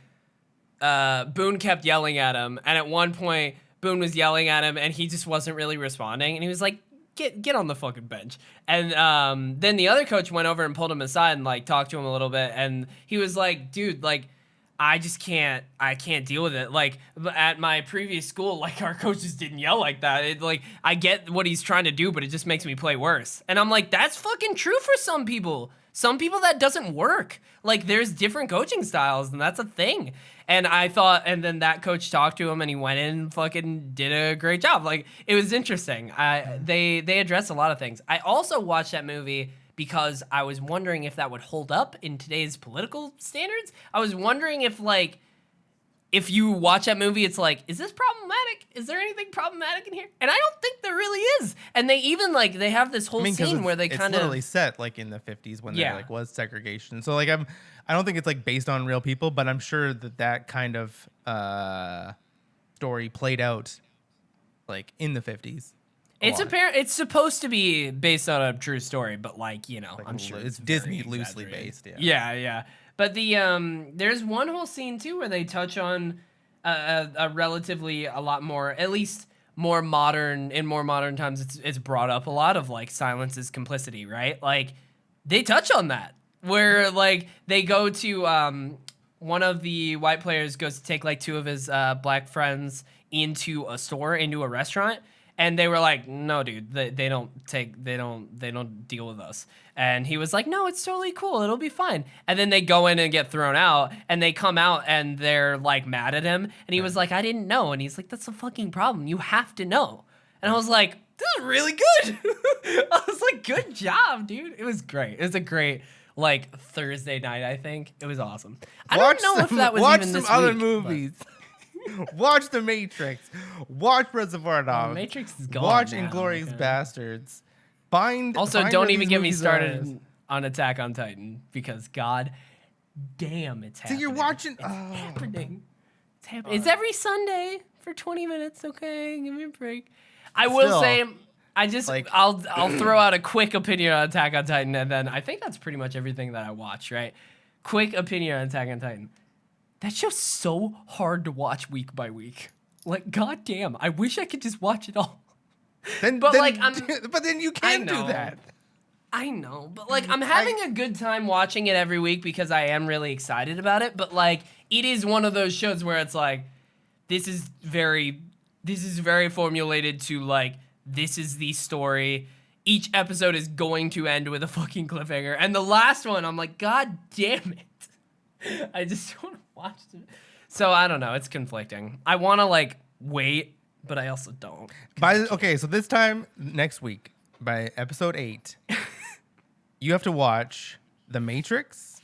Boone kept yelling at him, and at one point Boone was yelling at him, and he just wasn't really responding, and he was like, Get on the fucking bench. And then the other coach went over and pulled him aside and like talked to him a little bit, and he was like, dude, like I can't deal with it. Like at my previous school, like our coaches didn't yell like that. It, like I get what he's trying to do, but it just makes me play worse. And I'm like, that's fucking true for some people. Some people that doesn't work. Like there's different coaching styles, and that's a thing. And I thought, and then that coach talked to him, and he went in and fucking did a great job. Like it was interesting. They addressed a lot of things. I also watched that movie because I was wondering if that would hold up in today's political standards. I was wondering if you watch that movie, it's like, is this problematic? Is there anything problematic in here? And I don't think there really is. And they even like, they have this whole scene where they kind of... It's literally set like in the 50s when there like was segregation. So like I don't think it's like based on real people, but I'm sure that kind of story played out like in the 50s. It's supposed to be based on a true story, but like, you know, like, I'm sure it's Disney loosely based. Yeah. But the there's one whole scene too where they touch on a relatively a lot more, at least more modern, in more modern times. It's brought up a lot of like silence is complicity, right? Like they touch on that where like they go to one of the white players goes to take like two of his black friends into a restaurant. And they were like, no, dude, they don't deal with us. And he was like, no, it's totally cool. It'll be fine. And then they go in and get thrown out, and they come out and they're like mad at him. And he was like, I didn't know. And he's like, that's a fucking problem. You have to know. And I was like, this is really good. I was like, good job, dude. It was great. It was a great like Thursday night, I think. It was awesome. I don't know if that was even this week. Watch some other movies. Watch The Matrix. Watch Reservoir Dogs. Matrix is gone. Watch now, Inglourious okay. Bastards. Don't even get me started on Attack on Titan because god damn, it's happening. So you're watching. It's happening. It's happening. It's every Sunday for 20 minutes. Okay, give me a break. I will say, I just like, I'll throw out a quick opinion on Attack on Titan, and then I think that's pretty much everything that I watch. Right? Quick opinion on Attack on Titan. That show's so hard to watch week by week. Like, goddamn, I wish I could just watch it all. But then you can't do that. I know, but like, I'm having a good time watching it every week because I am really excited about it. But like, it is one of those shows where it's like, this is very formulated to like, this is the story. Each episode is going to end with a fucking cliffhanger, and the last one, I'm like, god damn it. I just want to watch it. So I don't know. It's conflicting. I want to like wait, but I also don't. So this time next week, by episode 8, you have to watch The Matrix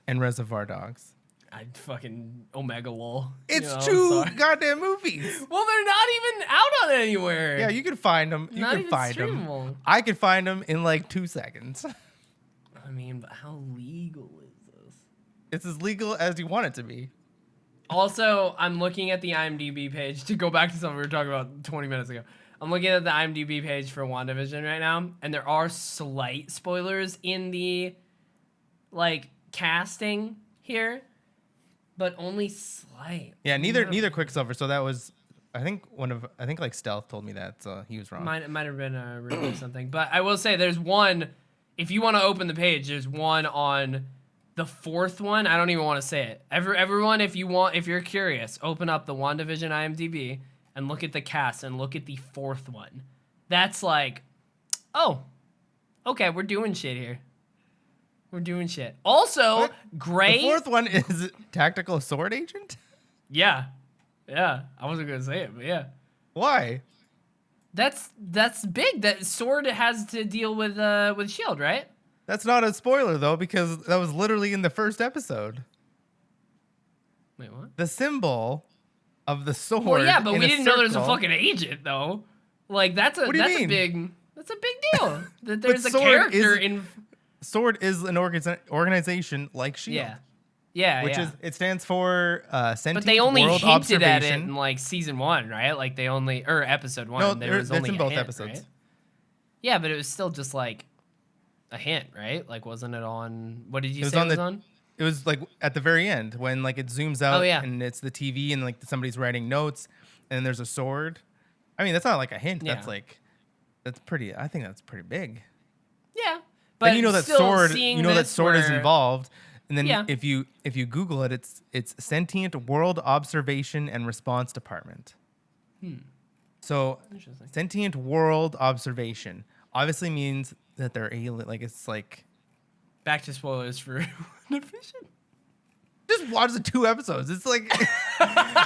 and Reservoir Dogs. I fucking Omega lol. It's two goddamn movies. Well, they're not even out on anywhere. Yeah, you can find them. You can find them. I can find them in like 2 seconds. I mean, but how legal is this? It's as legal as you want it to be. Also, I'm looking at the IMDb page to go back to something we were talking about 20 minutes ago. I'm looking at the IMDb page for WandaVision right now, and there are slight spoilers in the like casting here, but only slight. Yeah, neither Quicksilver. So that was, I think like Stealth told me that, so he was wrong. Might have been a rumor or something, but I will say there's one. If you want to open the page, there's one on the 4th one. I don't even want to say it. Everyone, if you're curious, open up the WandaVision IMDb and look at the cast and look at the 4th one. That's like, oh, okay, we're doing shit here. We're doing shit. Also, what? Gray. The 4th one is Tactical Sword Agent? Yeah. I wasn't gonna say it, but yeah. Why? That's big. That Sword has to deal with Shield, right? That's not a spoiler though, because that was literally in the first episode. Wait, what? The symbol of the sword. Well, yeah, but we didn't know there's a fucking agent though. Like that's a big deal. That there's a character in. Sword is an organization like Shield. Yeah. It stands for Sentient But they only World hinted at it Observation. in like season 1, right? Like they only episode 1. No, there was only in a both hint, episodes. Right? Yeah, but it was still just like a hint, right? Like wasn't it on? What did you say it was on? It was like at the very end when like it zooms out yeah. and it's the TV and like somebody's writing notes and then there's a sword. I mean, that's not like a hint. Yeah. That's pretty. I think that's pretty big. Yeah. But Then you know that still sword. seeing You know that this sword is where- involved. And then Yeah. if you Google it, it's Sentient World Observation and Response Department. So Interesting. Sentient World Observation obviously means that they're alien. Like it's like Back to spoilers for WandaVision. just watch the 2 episodes. It's like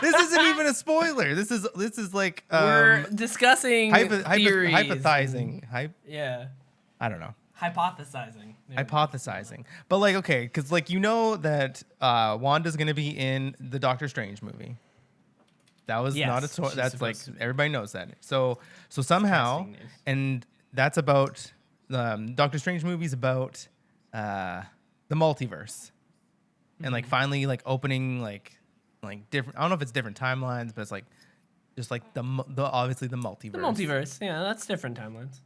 this isn't even a spoiler. This is like We're discussing theories. hypothesizing. Yeah. I don't know. Hypothesizing. Yeah. Hypothesizing. But like, okay, because like you know that Wanda's gonna be in the Doctor Strange movie. That was Yes, not a she's that's like supposed to. everybody knows that. So somehow, Casting news. and that's about Doctor Strange movie's about the multiverse, and like finally like opening like different. I don't know if it's different timelines, but it's like just like the obviously the multiverse. The multiverse. Yeah, that's different timelines.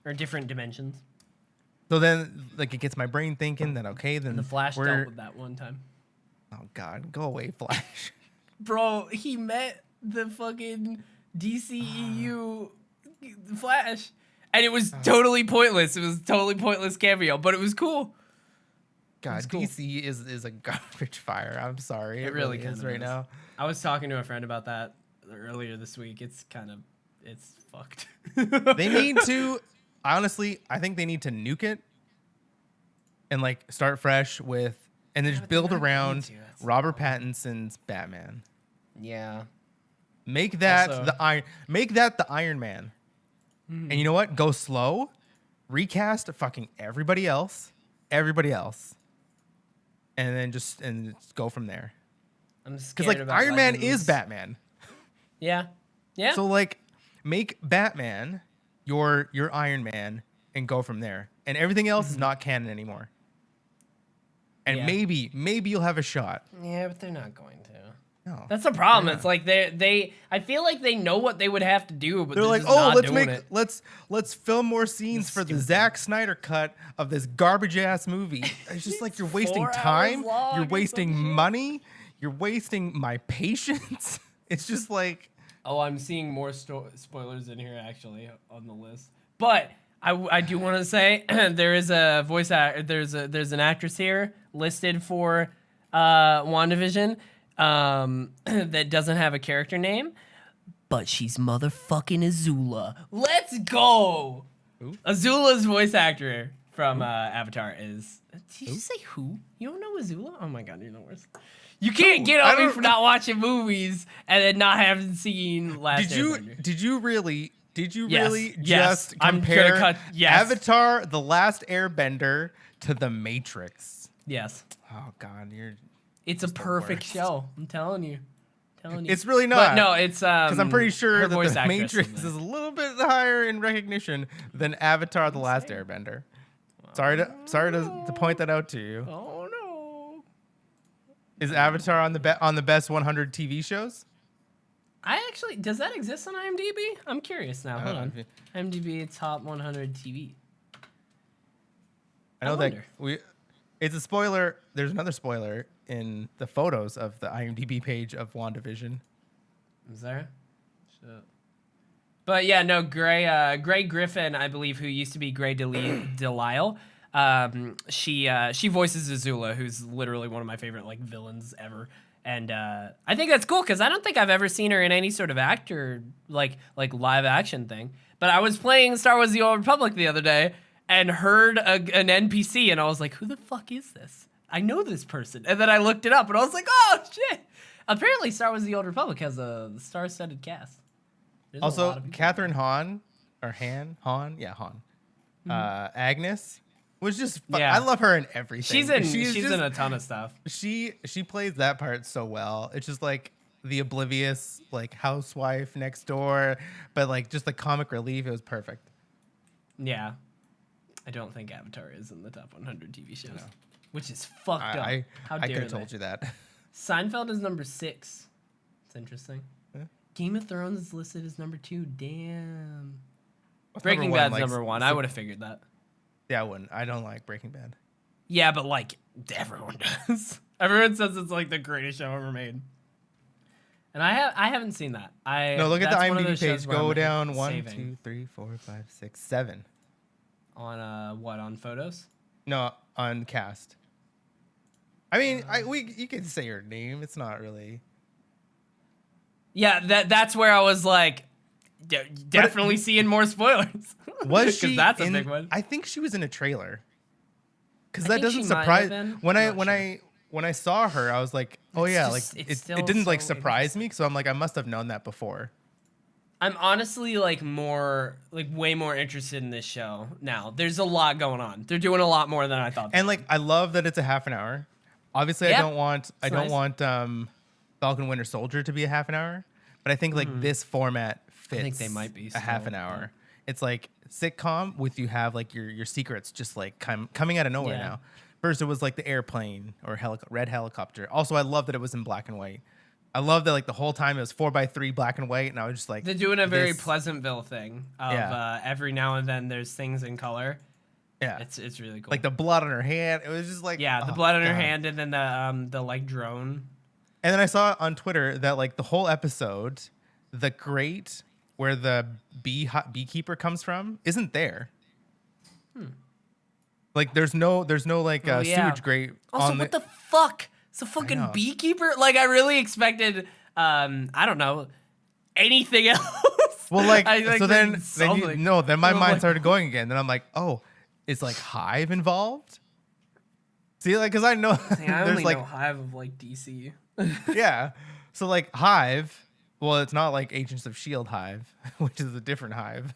Or different dimensions. So then like it gets my brain thinking that okay then The Flash we're dealt with that one time. oh god go away Flash. Bro, he met the fucking DCEU Flash. And it was totally pointless. It was a totally pointless cameo, but it was cool. God, It's cool. DC is a garbage fire. I'm sorry. It really is kind of right is. now. I was talking to a friend about that earlier this week. It's fucked. They need to honestly, I think they need to nuke it and like start fresh with and then just but build they're not going around to. That's the Robert Pattinson's Batman. Yeah. Make that Also- the Iron Man. And you know what? Go slow. Recast fucking everybody else. And then just go from there. I'm scared Because like about Iron Man Legends. is Batman. Yeah. Yeah. So like make Batman your Iron Man and go from there. And everything else is not canon anymore. And Yeah. maybe you'll have a shot. Yeah, but they're not going to. No. That's the problem. They're It's like they I feel like they know what they would have to do, but They're like, just "Oh, not let's doing make it. let's film more scenes for the stupid. Zack Snyder cut of this garbage ass movie." It's just like you're wasting 4 hours time, long you're or wasting some shit. money, you're wasting my patience. It's just like Oh, I'm seeing more spoilers in here actually on the list. But I do want to say there is a voice there's an actress here listed for WandaVision that doesn't have a character name, but she's motherfucking Azula. Let's go. Who? Azula's voice actor from Avatar is. Did you say who? You don't know Azula? Oh my god, you're the worst. You can't get I on me don't- for not watching movies and then not having seen Last Airbender. did you really Yes, just I'm gonna compare cut- yes. Avatar The Last Airbender to The Matrix? Yes. Oh god, It's a perfect worst. show. I'm telling you. it's really But not. no, it's Because I'm pretty her sure that voice The actress Matrix is is a little bit higher in recognition than Avatar: The Last Airbender. Sorry to point that out to you. Oh no. Is Avatar on the best 100 TV shows? Does that exist on IMDb? I'm curious now. Hold on. if you- IMDb top 100 TV. I know wonder. it's a spoiler. There's another spoiler in the photos of the IMDb page of WandaVision. Is there? Shit. But yeah, no, Gray Griffin, I believe, who used to be Gray Delisle. She voices Azula, who's literally one of my favorite like villains ever. And I think that's cool because I don't think I've ever seen her in any sort of actor like live action thing. But I was playing Star Wars: The Old Republic the other day and heard an NPC, and I was like, "Who the fuck is this? I know this person." And then I looked it up, and I was like, "Oh shit!" Apparently, Star Wars: The Old Republic has a star-studded cast. There's a lot Also, of people. Catherine Hahn. Agnes was just. Yeah. I love her in everything. She's in a ton of stuff. She plays that part so well. It's just like the oblivious like housewife next door, but like just the comic relief. It was perfect. Yeah. I don't think Avatar is in the top 100 TV shows, which is fucked up. I How could dare have they? told you that. Seinfeld is number 6. It's interesting. Yeah. Game of Thrones is listed as number 2. Damn. What's Breaking number one, Bad's like, number 1. I would have figured that. Yeah, I wouldn't. I don't like Breaking Bad. Yeah, but like everyone does. Everyone says it's like the greatest show ever made. And I haven't seen that. No, look at the that's one of IMDb those shows page. where Go I'm down saving. 1, 2, 3, 4, 5, 6, 7. On what, on photos? No, on cast. I mean, you can say your name. It's not really. Yeah, that's where I was like, definitely seeing more spoilers. Was she? That's a in, big one. I think she was in a trailer. Because I that think she doesn't might have surprise. been. When I'm not when I saw her, I was like, oh It's yeah, just- like it's it still didn't like so surprise me. So I'm like, I must have known that before. I'm honestly like way more interested in this show now. There's a lot going on. They're doing a lot more than I thought. And like, I love that it's a half an hour. Obviously, Yeah, I don't want nice. Falcon Winter Soldier to be a half an hour, but I think like this format fits. I think they might be a half still, an hour. yeah. It's like sitcom with you have like your secrets just like coming out of nowhere Yeah. now. First, it was like the airplane or red helicopter. Also, I love that it was in black and white. I love that like the whole time it was 4:3 black and white, and I was just like, They're doing a very this- Pleasantville thing of every now and then there's things in color. Yeah, It's really cool. like the blood on her hand. It was just like, the oh, blood on her God. hand and then the like drone. And then I saw on Twitter that like the whole episode, the grate where the beekeeper comes from isn't there. Like there's no like sewage grate. Also, on what the fuck? It's a know. fucking beekeeper? Like, I really expected, I don't know, anything else. Well, like, I, so then something. then my I'm mind like- started going again. Then I'm like, oh, is like Hive involved? See, like, because I know I there's only like know Hive of, like, DC. yeah, so like Hive. Well, it's not like Agents of S.H.I.E.L.D. Hive, which is a different Hive.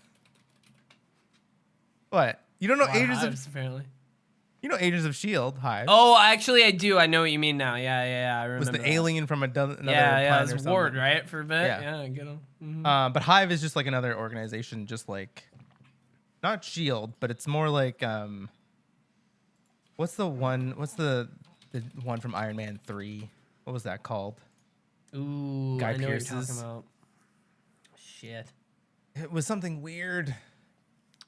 What? You don't know Agents Hives, apparently. Agents of S.H.I.E.L.D. Hive? Oh, actually, I do. I know what you mean now. Yeah, I remember was the that. alien from another Yeah, planet it or was something. Ward, right? For a bit. Yeah. Yeah, I get him. But Hive is just like another organization, just like not Shield, but it's more like what's the one from Iron Man 3? What was that called? Ooh, Guy I know what Pearce's. you're talking about. Shit. It was something weird.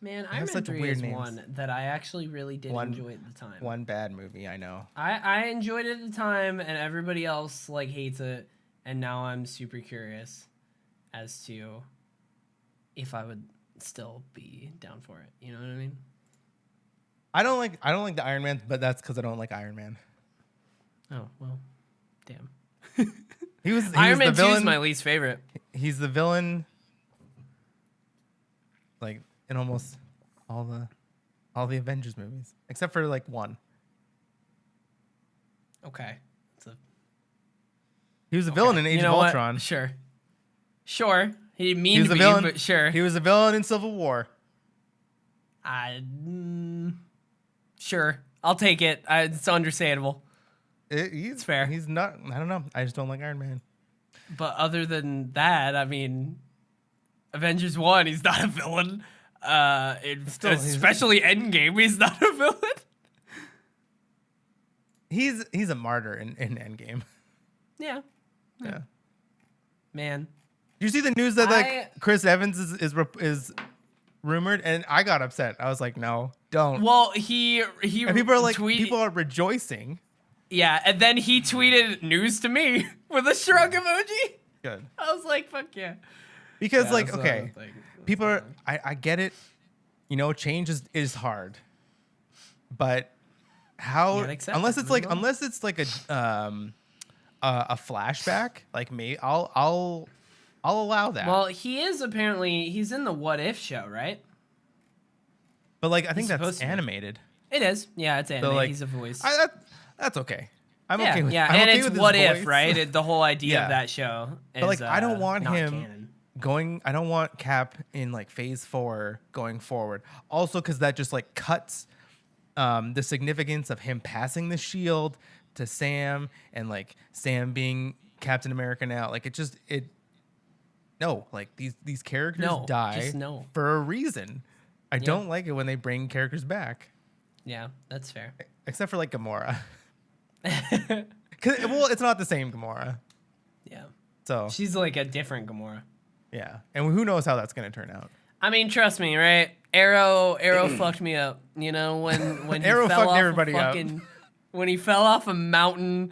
Man, have Iron Man such 3 weird is names. one that I actually really did enjoy at the time. One bad movie, I know. I enjoyed it at the time, and everybody else like hates it, and now I'm super curious as to if I would still be down for it. You know what I mean? I don't like the Iron Man, but that's because I don't like Iron Man. Oh well, damn. He was Iron the Man 2 villain. is my least favorite. He's the villain. Like in almost all the Avengers movies, except for like one. Okay. He was a villain in Age You of know what? Ultron. Sure. He didn't mean He was to a be, villain. but sure. He was a villain in Civil War. Sure. I'll take it. It's understandable. He's fair. He's not. I don't know. I just don't like Iron Man. But other than that, I mean, Avengers 1, he's not a villain. Especially Endgame, he's not a villain. He's a martyr in Endgame. Yeah. Yeah. Man. Do you see the news that I- like Chris Evans is rumored? And I got upset. I was like, no, don't. Well, he And people are like, tweeted, people are rejoicing. yeah, and then he tweeted news to me with a shrug emoji. Good. I was like, fuck yeah. Because Yeah, like, that's okay, what I think. people are. I get it. You know, change is hard, but how? gotta accept Unless it, it's move like on. a flashback, like me, I'll allow that. Well, he's in the What If show, right? but like, I think supposed that's to be. animated. It is. Yeah, it's animated. like, He's a voice. That's okay. I'm yeah, okay with. yeah, I'm and okay it's with his What If, voice. right? The whole idea Yeah. of that show is, But like, I don't want not him canon. going. I don't want Cap in like Phase 4 going forward. Also, because that just like cuts the significance of him passing the shield to Sam and like Sam being Captain America now. Like no, like these characters No, die just no. for a reason. I don't like it when they bring characters back, Yeah, that's fair. except for like Gamora. Well, it's not the same Gamora. Yeah. So She's like a different Gamora. yeah, and who knows how that's gonna turn out. I mean, trust me, right? Arrow fucked me up. You know, when he Arrow fell fucked off everybody up. when he fell off a mountain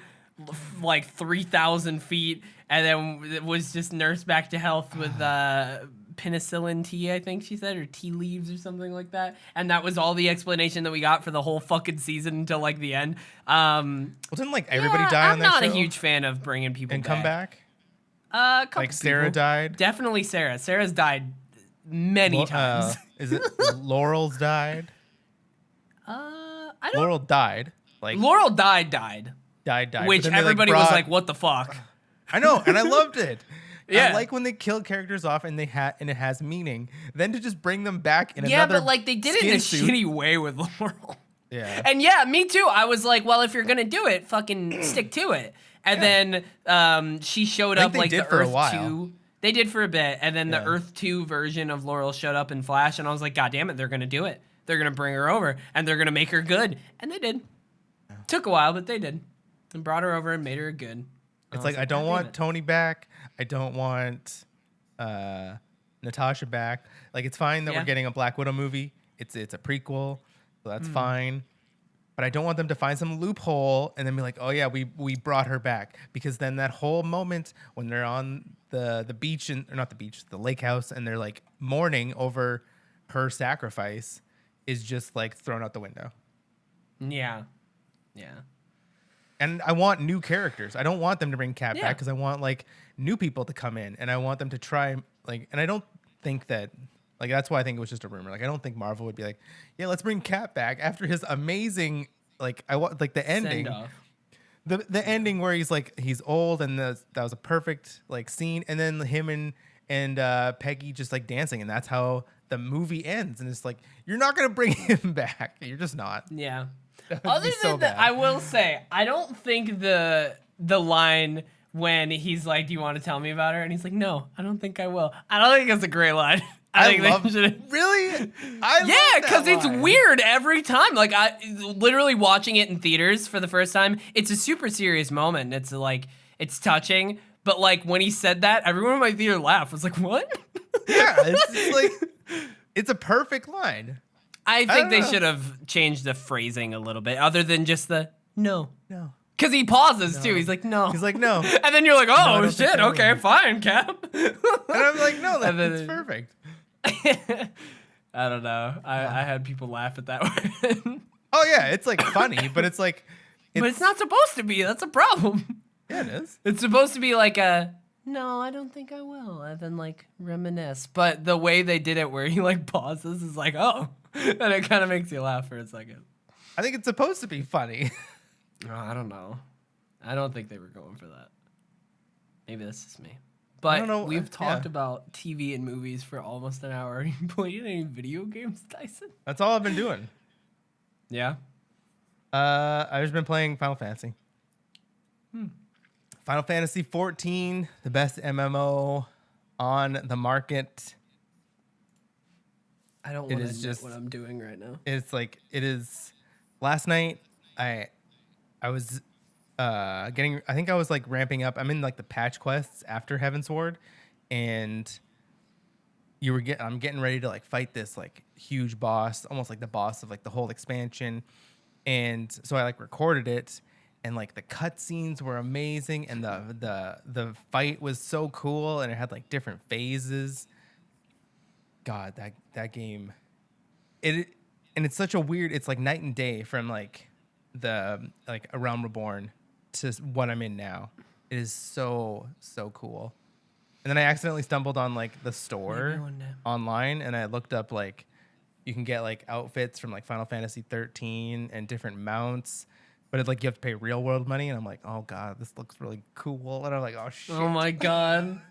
like 3,000 feet and then it was just nursed back to health with penicillin tea, I think she said, or tea leaves or something like that. And that was all the explanation that we got for the whole fucking season until like the end. Well, didn't like everybody die on that show? I'm not a huge fan of bringing people and back. come back. Like Sarah died. Definitely Sarah. Sarah's died many times. Is it Laurel's died? I don't. Laurel died. Like Laurel died. Died. Which everybody was like, "What the fuck?" I know, and I loved it. Yeah. I like when they kill characters off and and it has meaning. Then to just bring them back in another Yeah, but like they did it in a suit. shitty way with Laurel. Yeah. And yeah, me too. I was like, well, if you're gonna do it, fucking stick to it. And then she showed up like the Earth 2. They did for a bit, and then the Earth 2 version of Laurel showed up in Flash, and I was like, God damn it, they're gonna do it. They're gonna bring her over, and they're gonna make her good. And they did. Took a while, but they did. And brought her over and made her good. It's like I don't want Tony back. I don't want Natasha back. Like it's fine that we're getting a Black Widow movie. It's a prequel, so that's fine. But I don't want them to find some loophole and then be like, oh yeah, we brought her back. Because then that whole moment when they're on the beach or not the beach, the lake house, and they're like mourning over her sacrifice is just like thrown out the window. Yeah. And I want new characters. I don't want them to bring Cat back because I want like new people to come in and I want them to try like, and I don't think that like, that's why I think it was just a rumor. Like, I don't think Marvel would be like, yeah, let's bring Cat back after his amazing, like I want like the ending, the ending where he's old and that was a perfect like scene. And then him and Peggy just like dancing. And that's how the movie ends. And it's like, you're not going to bring him back. You're just not. Yeah. Other than that, I will say, I don't think the line when he's like, do you want to tell me about her? And he's like, no, I don't think I will. I don't think that's a great line. I think love, they should. Really? Yeah, because it's weird every time. Like, I literally watching it in theaters for the first time, it's a super serious moment. It's like, it's touching. But like, when he said that, everyone in my theater laughed. I was like, what? Yeah, it's just like, it's a perfect line. I think they should have changed the phrasing a little bit, other than just the no. Because he pauses too. He's like, no. He's like, no. And then you're like, oh shit, okay, fine, Cap. And I'm like, no, that's perfect. I don't know. I had people laugh at that one. Oh yeah, it's like funny, but it's like, but it's not supposed to be. That's a problem. Yeah, it is. It's supposed to be like a. No, I don't think I will. And then like reminisce. But the way they did it where he like pauses is like, oh. And it kind of makes you laugh for a second. I think it's supposed to be funny. Oh, I don't know. I don't think they were going for that. Maybe that's just me. But we've talked about TV and movies for almost an hour. Are you playing any video games, Tyson? That's all I've been doing. Yeah? I've just been playing Final Fantasy. Final Fantasy 14, the best MMO on the market. I don't want to admit what I'm doing right now. It's like, it is. Last night, I was I think I was like ramping up. I'm in like the patch quests after Heavensward, and I'm getting ready to like fight this like huge boss, almost like the boss of like the whole expansion. And so I like recorded it, and like the cutscenes were amazing, and the fight was so cool, and it had like different phases. God, that game, and it's such a weird. It's like night and day from like the like A Realm Reborn to what I'm in now. It is so cool. And then I accidentally stumbled on like the store online, and I looked up like you can get like outfits from like Final Fantasy 13 and different mounts, but it's like you have to pay real world money, and I'm like, oh god, this looks really cool, and I'm like, oh shit. Oh my god.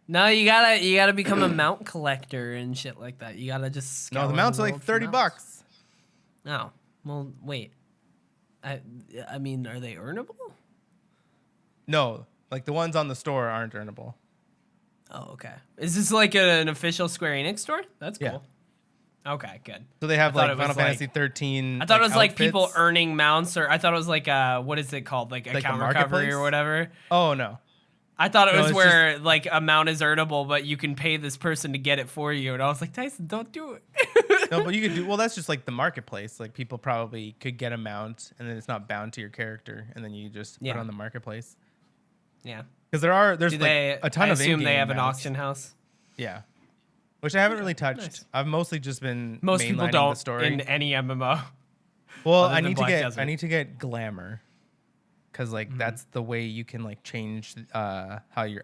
No, you gotta become a mount collector and shit like that. You gotta just no. The mounts are like $30. Oh, well, wait. I mean, are they earnable? No, like the ones on the store aren't earnable. Oh, okay. Is this like an official Square Enix store? That's cool. Yeah. Okay, good. So they have like Final Fantasy 13. I thought it was like outfits. people earning mounts, or I thought it was like what is it called, like account recovery or whatever. Oh no. I thought it No, was it's where like a mount is earnable, but you can pay this person to get it for you. And I was like, Tyson, don't do it. No, but you could do well. That's just like the marketplace. Like people probably could get a mount, and then it's not bound to your character, and then you just put it on the marketplace. Yeah, because there's like a ton I of. assume they in-game have an mounts. auction house. Yeah, which I haven't really touched. Nice. I've mostly just been Most people mainlining don't the story. in any MMO. Well, other than Black I Desert. need to get glamour, because like that's the way you can like change how you're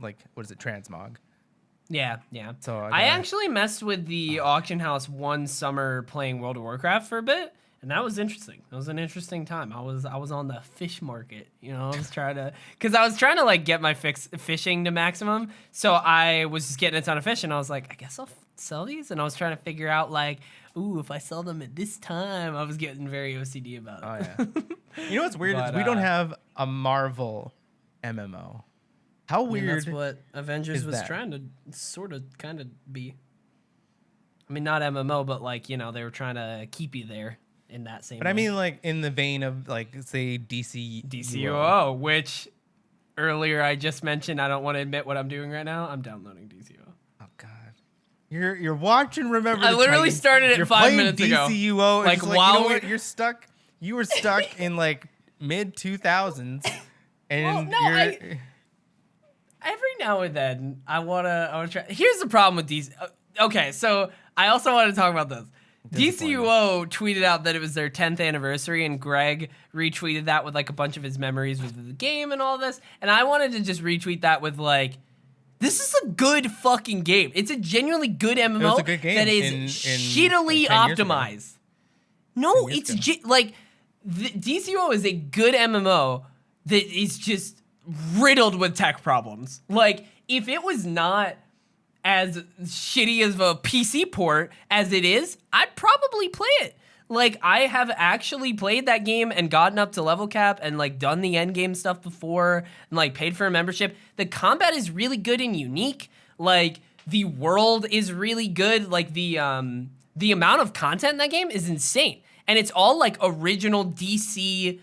like what is it, transmog. Yeah, yeah. So I actually messed with the auction house one summer playing World of Warcraft for a bit, and that was interesting. It was an interesting time. I was on the fish market, you know. I was trying to like get my fishing to maximum. So I was just getting a ton of fish, and I was like, I guess I'll sell these. And I was trying to figure out like, ooh, if I sell them at this time, I was getting very OCD about it. Oh yeah. You know what's weird is we don't have a Marvel MMO. How weird. That's what Avengers was that? trying to sort of kind of be. I mean, not MMO, but like, you know, they were trying to keep you there in that same But way. I mean, like in the vein of like say DCUO, which earlier I just mentioned. I don't want to admit what I'm doing right now. I'm downloading DCUO. Oh God, you're watching. Remember, I the literally Titans. started it You're 5 playing minutes ago. DCUO, Like, like while you know we're- what? You're stuck. You were stuck in like mid 2000s, and Well, no, every now and then I wanna try. Here's the problem with DC. Okay, so I also want to talk about this. DCUO tweeted out that it was their 10th anniversary, and Greg retweeted that with like a bunch of his memories with the game and all this. And I wanted to just retweet that with like, this is a good fucking game. It's a genuinely good MMO It was a good game that is in, shittily like, 10 years ago. optimized. No, 10 years it's ago. like DCUO is a good MMO that is just riddled with tech problems. Like, if it was not as shitty as a PC port as it is, I'd probably play it. Like, I have actually played that game and gotten up to level cap and like done the end game stuff before and like paid for a membership. The combat is really good and unique. Like, the world is really good. Like, the amount of content in that game is insane. And it's all like original DC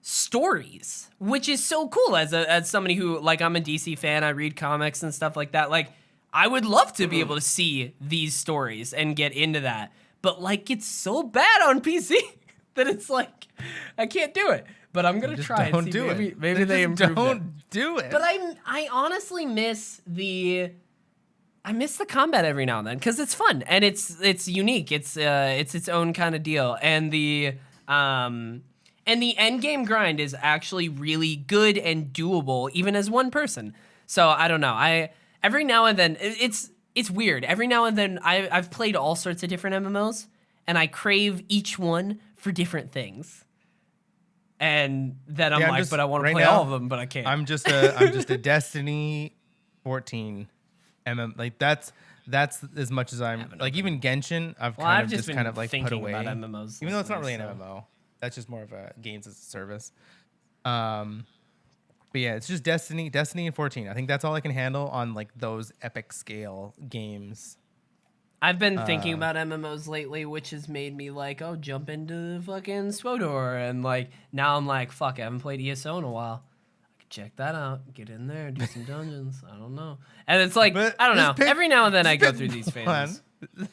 stories, which is so cool as somebody who, like, I'm a DC fan, I read comics and stuff like that. Like, I would love to be able to see these stories and get into that. But like, it's so bad on PC that it's like, I can't do it. But I'm gonna try and see. Maybe they improve it. Don't do it. But I honestly miss the combat every now and then because it's fun and it's unique. It's its own kind of deal. And the end game grind is actually really good and doable even as one person. So I don't know. Every now and then it's weird. Every now and then I've played all sorts of different MMOs and I crave each one for different things. And then I'm like, but I want to play all of them, but I can't. I'm just a Destiny 14 like that's as much as I'm like. Even Genshin I've just kind of like put away, about MMOs even though it's not really lately, an MMO. That's just more of a games as a service. But yeah, it's just Destiny and 14. I think that's all I can handle on like those epic scale games. I've been thinking about MMOs lately, which has made me like, oh, jump into fucking SWTOR. And like, now I'm like, fuck, I haven't played ESO in a while. I could check that out, get in there, do some dungeons. I don't know. And it's like, But I don't know. just pick- Every now and then I go pick through these one. phases.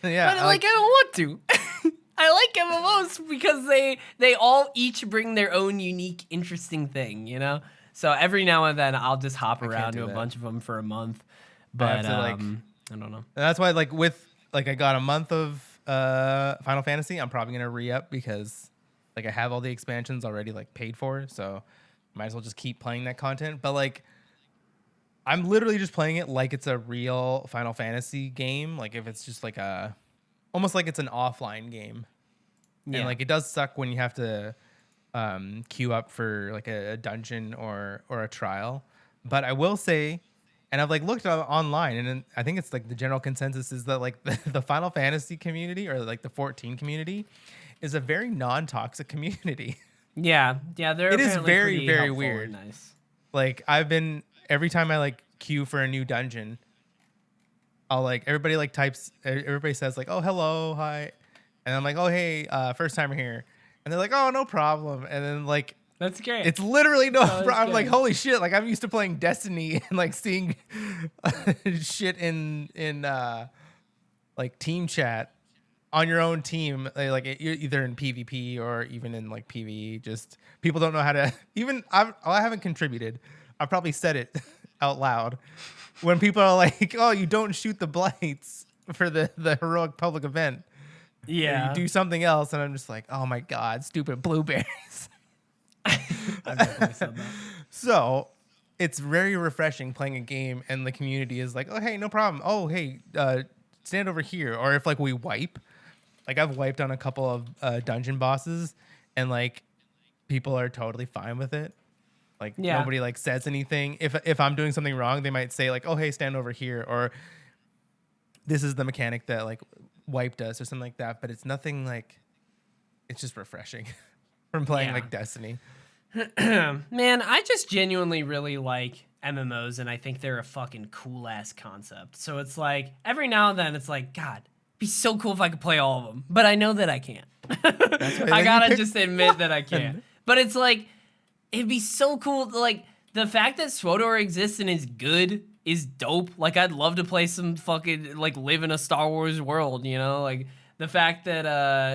Yeah, But like, I don't want to. I like MMOs because they all each bring their own unique, interesting thing, you know? So every now and then I'll just hop around do to a that. bunch of them for a month. But to, like- I don't know. And that's why like with like I got a month of Final Fantasy. I'm probably gonna re-up because like I have all the expansions already like paid for, so might as well just keep playing that content. But like I'm literally just playing it like it's a real Final Fantasy game. Like if it's just like almost like it's an offline game. Yeah. And like it does suck when you have to queue up for like a dungeon or a trial. But I will say, and I've like looked online, and I think it's like the general consensus is that like the Final Fantasy community or like the 14 community is a very non-toxic community. Yeah, they're It is apparently very, pretty very helpful weird. and nice. Like every time I like queue for a new dungeon, I'll like everybody says like, oh, hello, hi. And I'm like, oh, hey, first timer here. And they're like, oh, no problem. And then like That's great. It's literally no. Oh, that's I'm like, good. holy shit! Like I'm used to playing Destiny and like seeing shit in like team chat on your own team, like either in PvP or even in like PvE. Just people don't know how to. Even I haven't contributed. I probably said it out loud when people are like, "Oh, you don't shoot the blights for the heroic public event. Yeah. You do something else," and I'm just like, "Oh my god, stupid blueberries." I've definitely said that. So it's very refreshing playing a game and the community is like, oh, hey, no problem. Oh, hey, stand over here. Or if like we wipe, like I've wiped on a couple of dungeon bosses and like people are totally fine with it. Like Yeah. nobody like says anything. If I'm doing something wrong, they might say like, oh, hey, stand over here. Or this is the mechanic that like wipe does or something like that. But it's nothing like, it's just refreshing from playing like Destiny. Man, I just genuinely really like MMOs, and I think they're a fucking cool ass concept. So it's like every now and then, it's like, God, it'd be so cool if I could play all of them, but I know that I can't. I gotta just admit that I can't. But it's like, it'd be so cool. Like the fact that SWTOR exists and is good is dope. Like I'd love to play some fucking like live in a Star Wars world, you know, like. The fact that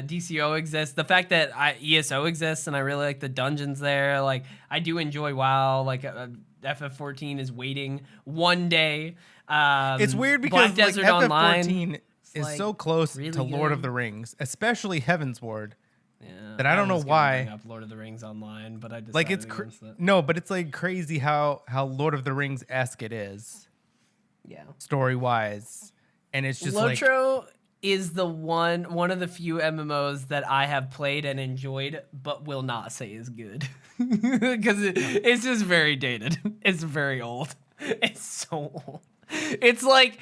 DCO exists, the fact that ESO exists, and I really like the dungeons there. Like, I do enjoy WoW. Like, FF14 is waiting one day. It's weird because like, FF14 is like, so close really to Lord of the Rings, especially Heavensward. Yeah, that I don't know why. Bring up Lord of the Rings Online, but I decided like it's no, but it's like crazy how Lord of the Rings-esque it is. Yeah, story wise, and it's just Lotro is the one of the few MMOs that I have played and enjoyed, but will not say is good. Because it's just very dated. It's very old. It's so old. It's like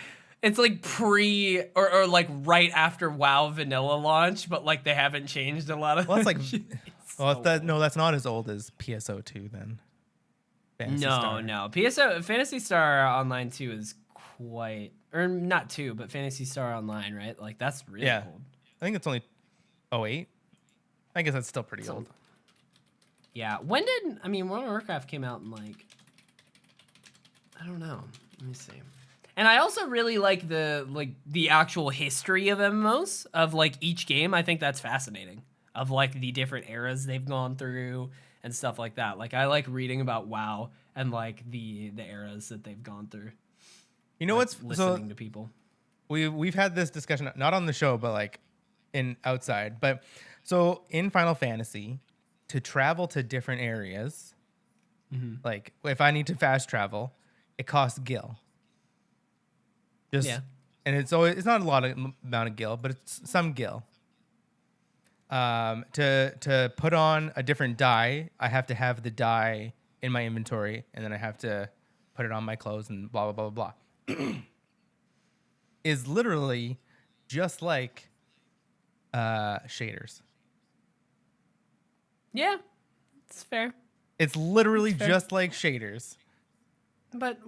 pre or like right after WoW vanilla launch, but like they haven't changed a lot of. Well, that's like, that's not as old as PSO2 then. Phantasy Star. No. Phantasy Star Online 2 is quite, or not 2, but Phantasy Star Online, right? Like that's really old. I think it's only 08. I guess that's still pretty old. Yeah. World of Warcraft came out in like, I don't know. Let me see. And I also really like the actual history of MMOs of like each game. I think that's fascinating. Of like the different eras they've gone through and stuff like that. Like I like reading about WoW and like the eras that they've gone through. You know what's listening to people. We've had this discussion not on the show but like in outside. But so in Final Fantasy, to travel to different areas, like if I need to fast travel, it costs gil. And it's not a lot of amount of gil, but it's some gil. To put on a different dye, I have to have the dye in my inventory, and then I have to put it on my clothes and blah blah blah blah blah. Is literally just like shaders. Yeah, it's fair. It's literally just like shaders. But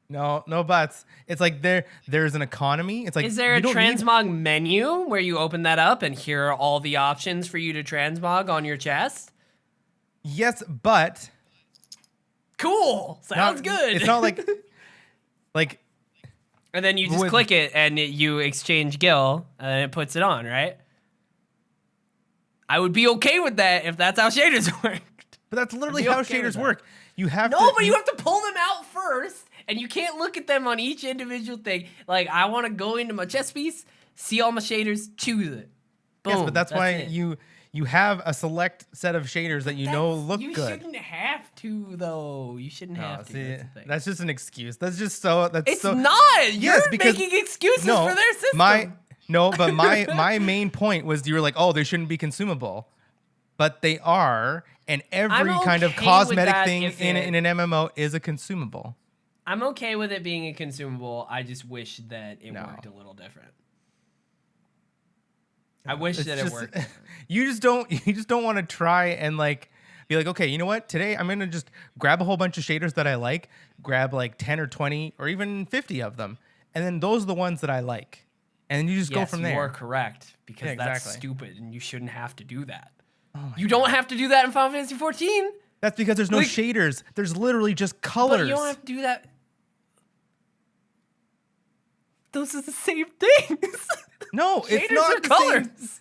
no buts. It's like there's an economy. It's like, is there a transmog menu where you open that up and here are all the options for you to transmog on your chest? Yes, but cool. Sounds good. It's not like and then you just click it and you exchange gil and it puts it on, right? I would be okay with that if that's how shaders worked. But that's literally how shaders work. You have but you have to pull them out first. And you can't look at them on each individual thing. Like, I want to go into my chess piece, see all my shaders, choose it. Boom. Yes, but that's why you have a select set of shaders that look good. You shouldn't have to, though. You shouldn't have to. See, that's just an excuse. That's just it's not. You're making excuses for their system. But my main point was you were like, oh, they shouldn't be consumable. But they are, and every kind of cosmetic thing in an MMO is a consumable. I'm okay with it being a consumable. I just wish that it worked a little different. I wish that it worked. You just don't want to try and like be like, okay, you know what? Today I'm gonna just grab a whole bunch of shaders that I like, grab like 10 or 20 or even 50 of them, and then those are the ones that I like, and then you just go from there. You're correct because that's stupid and you shouldn't have to do that. You don't have to do that in Final Fantasy 14. That's because there's no shaders. There's literally just colors. But you don't have to do that. Those are the same things. No, it's not the colors. same.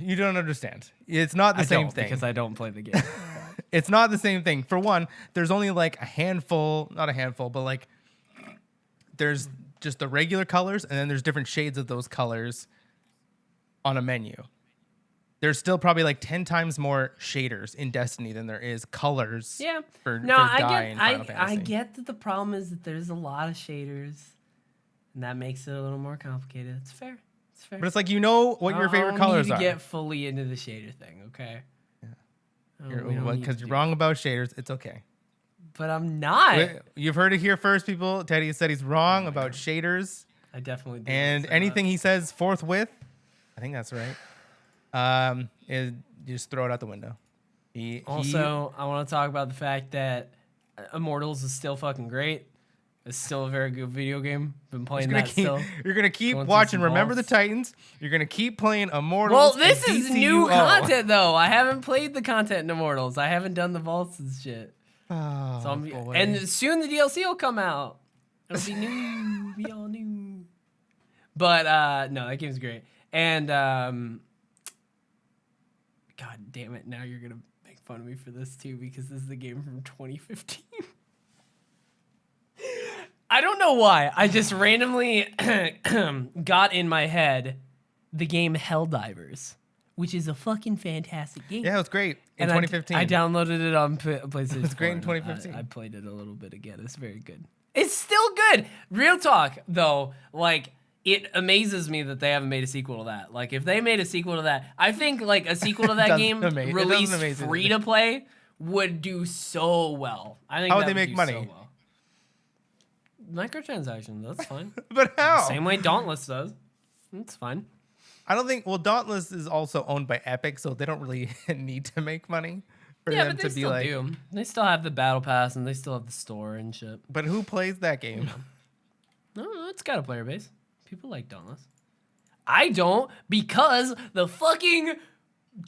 You don't understand. It's not the same thing. Because I don't play the game. It's not the same thing. For one, there's only like a handful, not a handful, but like there's just the regular colors, and then there's different shades of those colors on a menu. There's still probably like 10 times more shaders in Destiny than there is colors. Yeah. For dye in Final Fantasy. I get that the problem is that there's a lot of shaders, and that makes it a little more complicated. It's fair. It's fair. But it's like, you know what your favorite colors are. I don't need to get fully into the shader thing, okay? Because you're wrong about shaders. It's okay. But I'm not. You've heard it here first, people. Teddy said he's wrong about shaders. I definitely do. And anything he says forthwith, I think that's right, is just throw it out the window. I want to talk about the fact that Immortals is still fucking great. It's still a very good video game. Been playing that still. You're going to keep watching Remember the Titans. You're going to keep playing Immortals. Well, this is new content, though. I haven't played the content in Immortals. I haven't done the vaults and shit. Oh, so and soon the DLC will come out. It'll be new. Be all new. But, no, that game's great. And, God damn it. Now you're going to make fun of me for this, too, because this is the game from 2015. I don't know why. I just randomly got in my head the game Helldivers, which is a fucking fantastic game. Yeah, it was great in 2015. I downloaded it on PlayStation. It was great in 2015. I played it a little bit again. It's very good. It's still good. Real talk, though, like, it amazes me that they haven't made a sequel to that. Like, if they made a sequel to that, I think, like, a sequel to that game released free-to-play would do so well. I think How would they make money? So well. Microtransactions, that's fine. But how? Same way Dauntless does. It's fine. I don't think. Well, Dauntless is also owned by Epic, so they don't really need to make money for them but they to be still like. do. They still have the battle pass and they still have the store and shit. But who plays that game? No, it's got a player base. People like Dauntless. I don't, because the fucking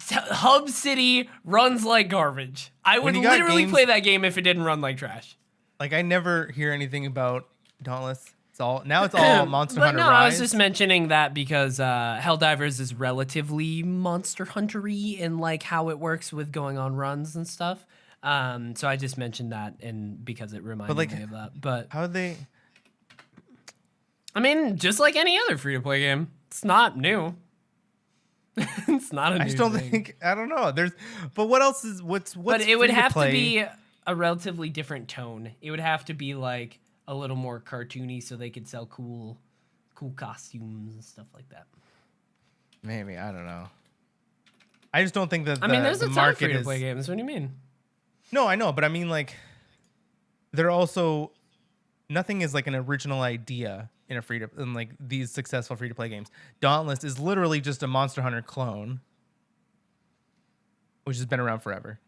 hub city runs like garbage. I would literally play that game if it didn't run like trash. Like, I never hear anything about Dauntless. It's all Monster Hunter Rise. I was just mentioning that because Helldivers is relatively Monster Hunter-y in like how it works with going on runs and stuff. So I just mentioned that and because it reminded me of that. But how they? I mean, just like any other free-to-play game, it's not new. It's not a new I just don't thing. think. I don't know. But what else is what's? But it would have to be a relatively different tone. It would have to be like a little more cartoony so they could sell cool costumes and stuff like that. Maybe, I don't know. I just don't think that there's a ton of free-to-play games. What do you mean? No, I know, but I mean, like, they're also nothing is like an original idea in like these successful free-to-play games. Dauntless is literally just a Monster Hunter clone, which has been around forever.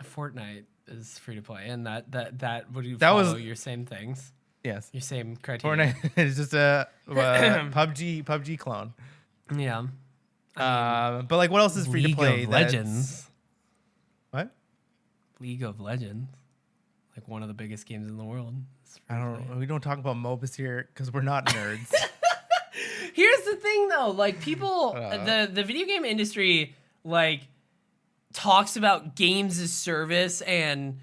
Fortnite is free to play, and that would follow your same things. Yes, your same criteria. Fortnite is just a PUBG clone. Yeah, but like, what else is free to play? League of Legends. What? League of Legends, like one of the biggest games in the world. I don't. We don't talk about MOBAs here because we're not nerds. Here's the thing, though. Like, people, the video game industry, like, talks about games as service, and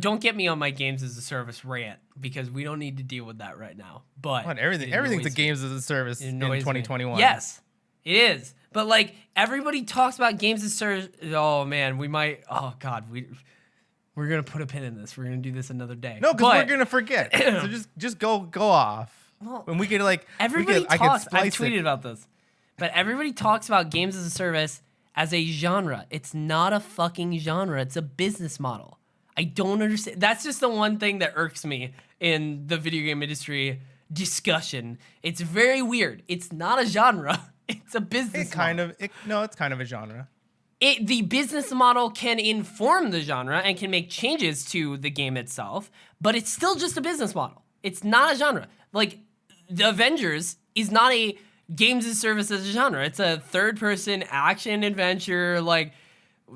don't get me on my games as a service rant because we don't need to deal with that right now. But everything's a games as a service in 2021. Yes, it is. But like, everybody talks about games as service. Oh man, we might. Oh god, we're gonna put a pin in this. We're gonna do this another day. No, because we're gonna forget. So just go off. Well, when we could like everybody talks. I tweeted about this, but everybody talks about games as a service as a genre. It's not a fucking genre. It's a business model. I don't understand. That's just the one thing that irks me in the video game industry discussion. It's very weird. It's not a genre. It's a business model. It's kind of a genre. The business model can inform the genre and can make changes to the game itself, but it's still just a business model. It's not a genre. Like, the Avengers is not a games as service as a genre. It's a third-person action adventure like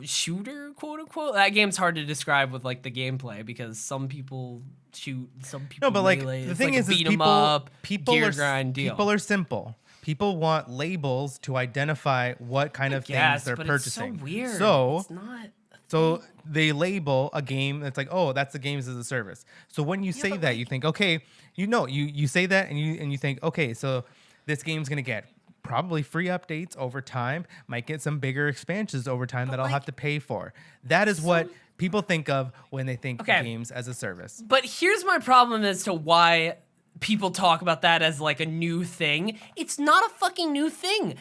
shooter, quote unquote. That game's hard to describe with like the gameplay because some people shoot, some people No, but like melee. the It's thing like is, a beat 'em up, gear grind deal. people are simple. People want labels to identify what kind of things they're but purchasing. It's so weird. So it's not. So they label a game that's like, oh, that's the games as a service. So when you say but that, like- you think, okay, you say that and you think, okay, so this game's gonna get probably free updates over time, might get some bigger expansions over time that I'll have to pay for. That is what people think of when they think games as a service. But here's my problem as to why people talk about that as like a new thing. It's not a fucking new thing.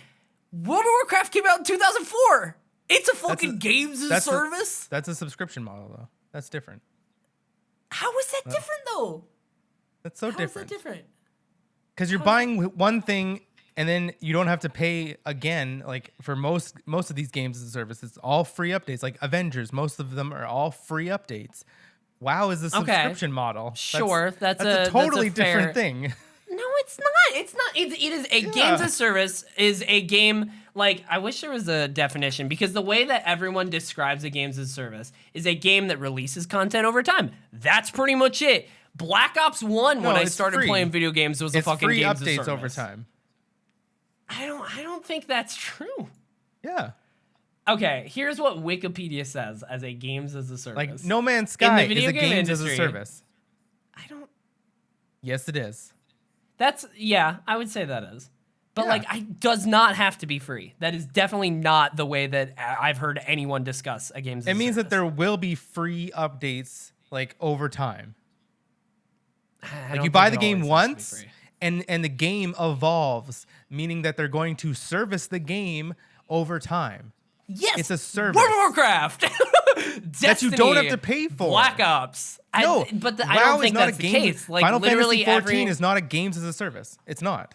World of Warcraft came out in 2004. It's a fucking games as a service. That's a subscription model, though. That's different. How is that different, though? That's so different. How is that different? Because you're buying one thing and then you don't have to pay again. Like for most of these games as a service, it's all free updates. Like Avengers, most of them are all free updates. WoW is a subscription model. Sure, that's a totally that's a fair... different thing. No, it's not. It's not. It is a games as service is a game. Like, I wish there was a definition because the way that everyone describes a games as service is a game that releases content over time. That's pretty much it. Black Ops 1, when I started playing video games, was a fucking free games updates as service. over time. I don't think that's true. Yeah. Okay, here's what Wikipedia says as a games as a service. Like No Man's Sky is a games as a service. I don't. Yes, it is. I would say that is. But does not have to be free. That is definitely not the way that I've heard anyone discuss a games as a service. It means that there will be free updates like over time. Like you buy the game once and the game evolves, meaning that they're going to service the game over time. Yes, it's a service. World of Warcraft. That you don't have to pay for. Black Ops. No, I don't think that's the case. Like Final literally Fantasy 14 is not a games as a service. It's not.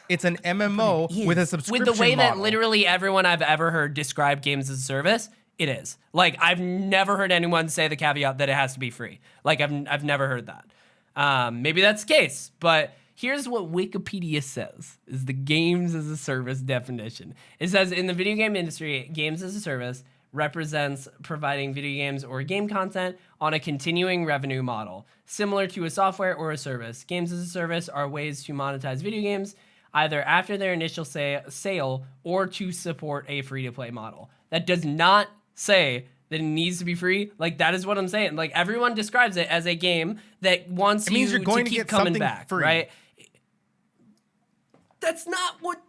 It's an MMO with a subscription With the way model. that literally everyone I've ever heard describe games as a service, it is. Like I've never heard anyone say the caveat that it has to be free. Like I've never heard that. Maybe that's the case, but here's what Wikipedia says is the games as a service definition. It says in the video game industry, games as a service represents providing video games or game content on a continuing revenue model, similar to a software or a service. Games as a service are ways to monetize video games, either after their initial sale or to support a free-to-play model. That does not say that it needs to be free. Like, that is what I'm saying. Like, everyone describes it as a game that wants you to keep coming back, free. Right? That's not what,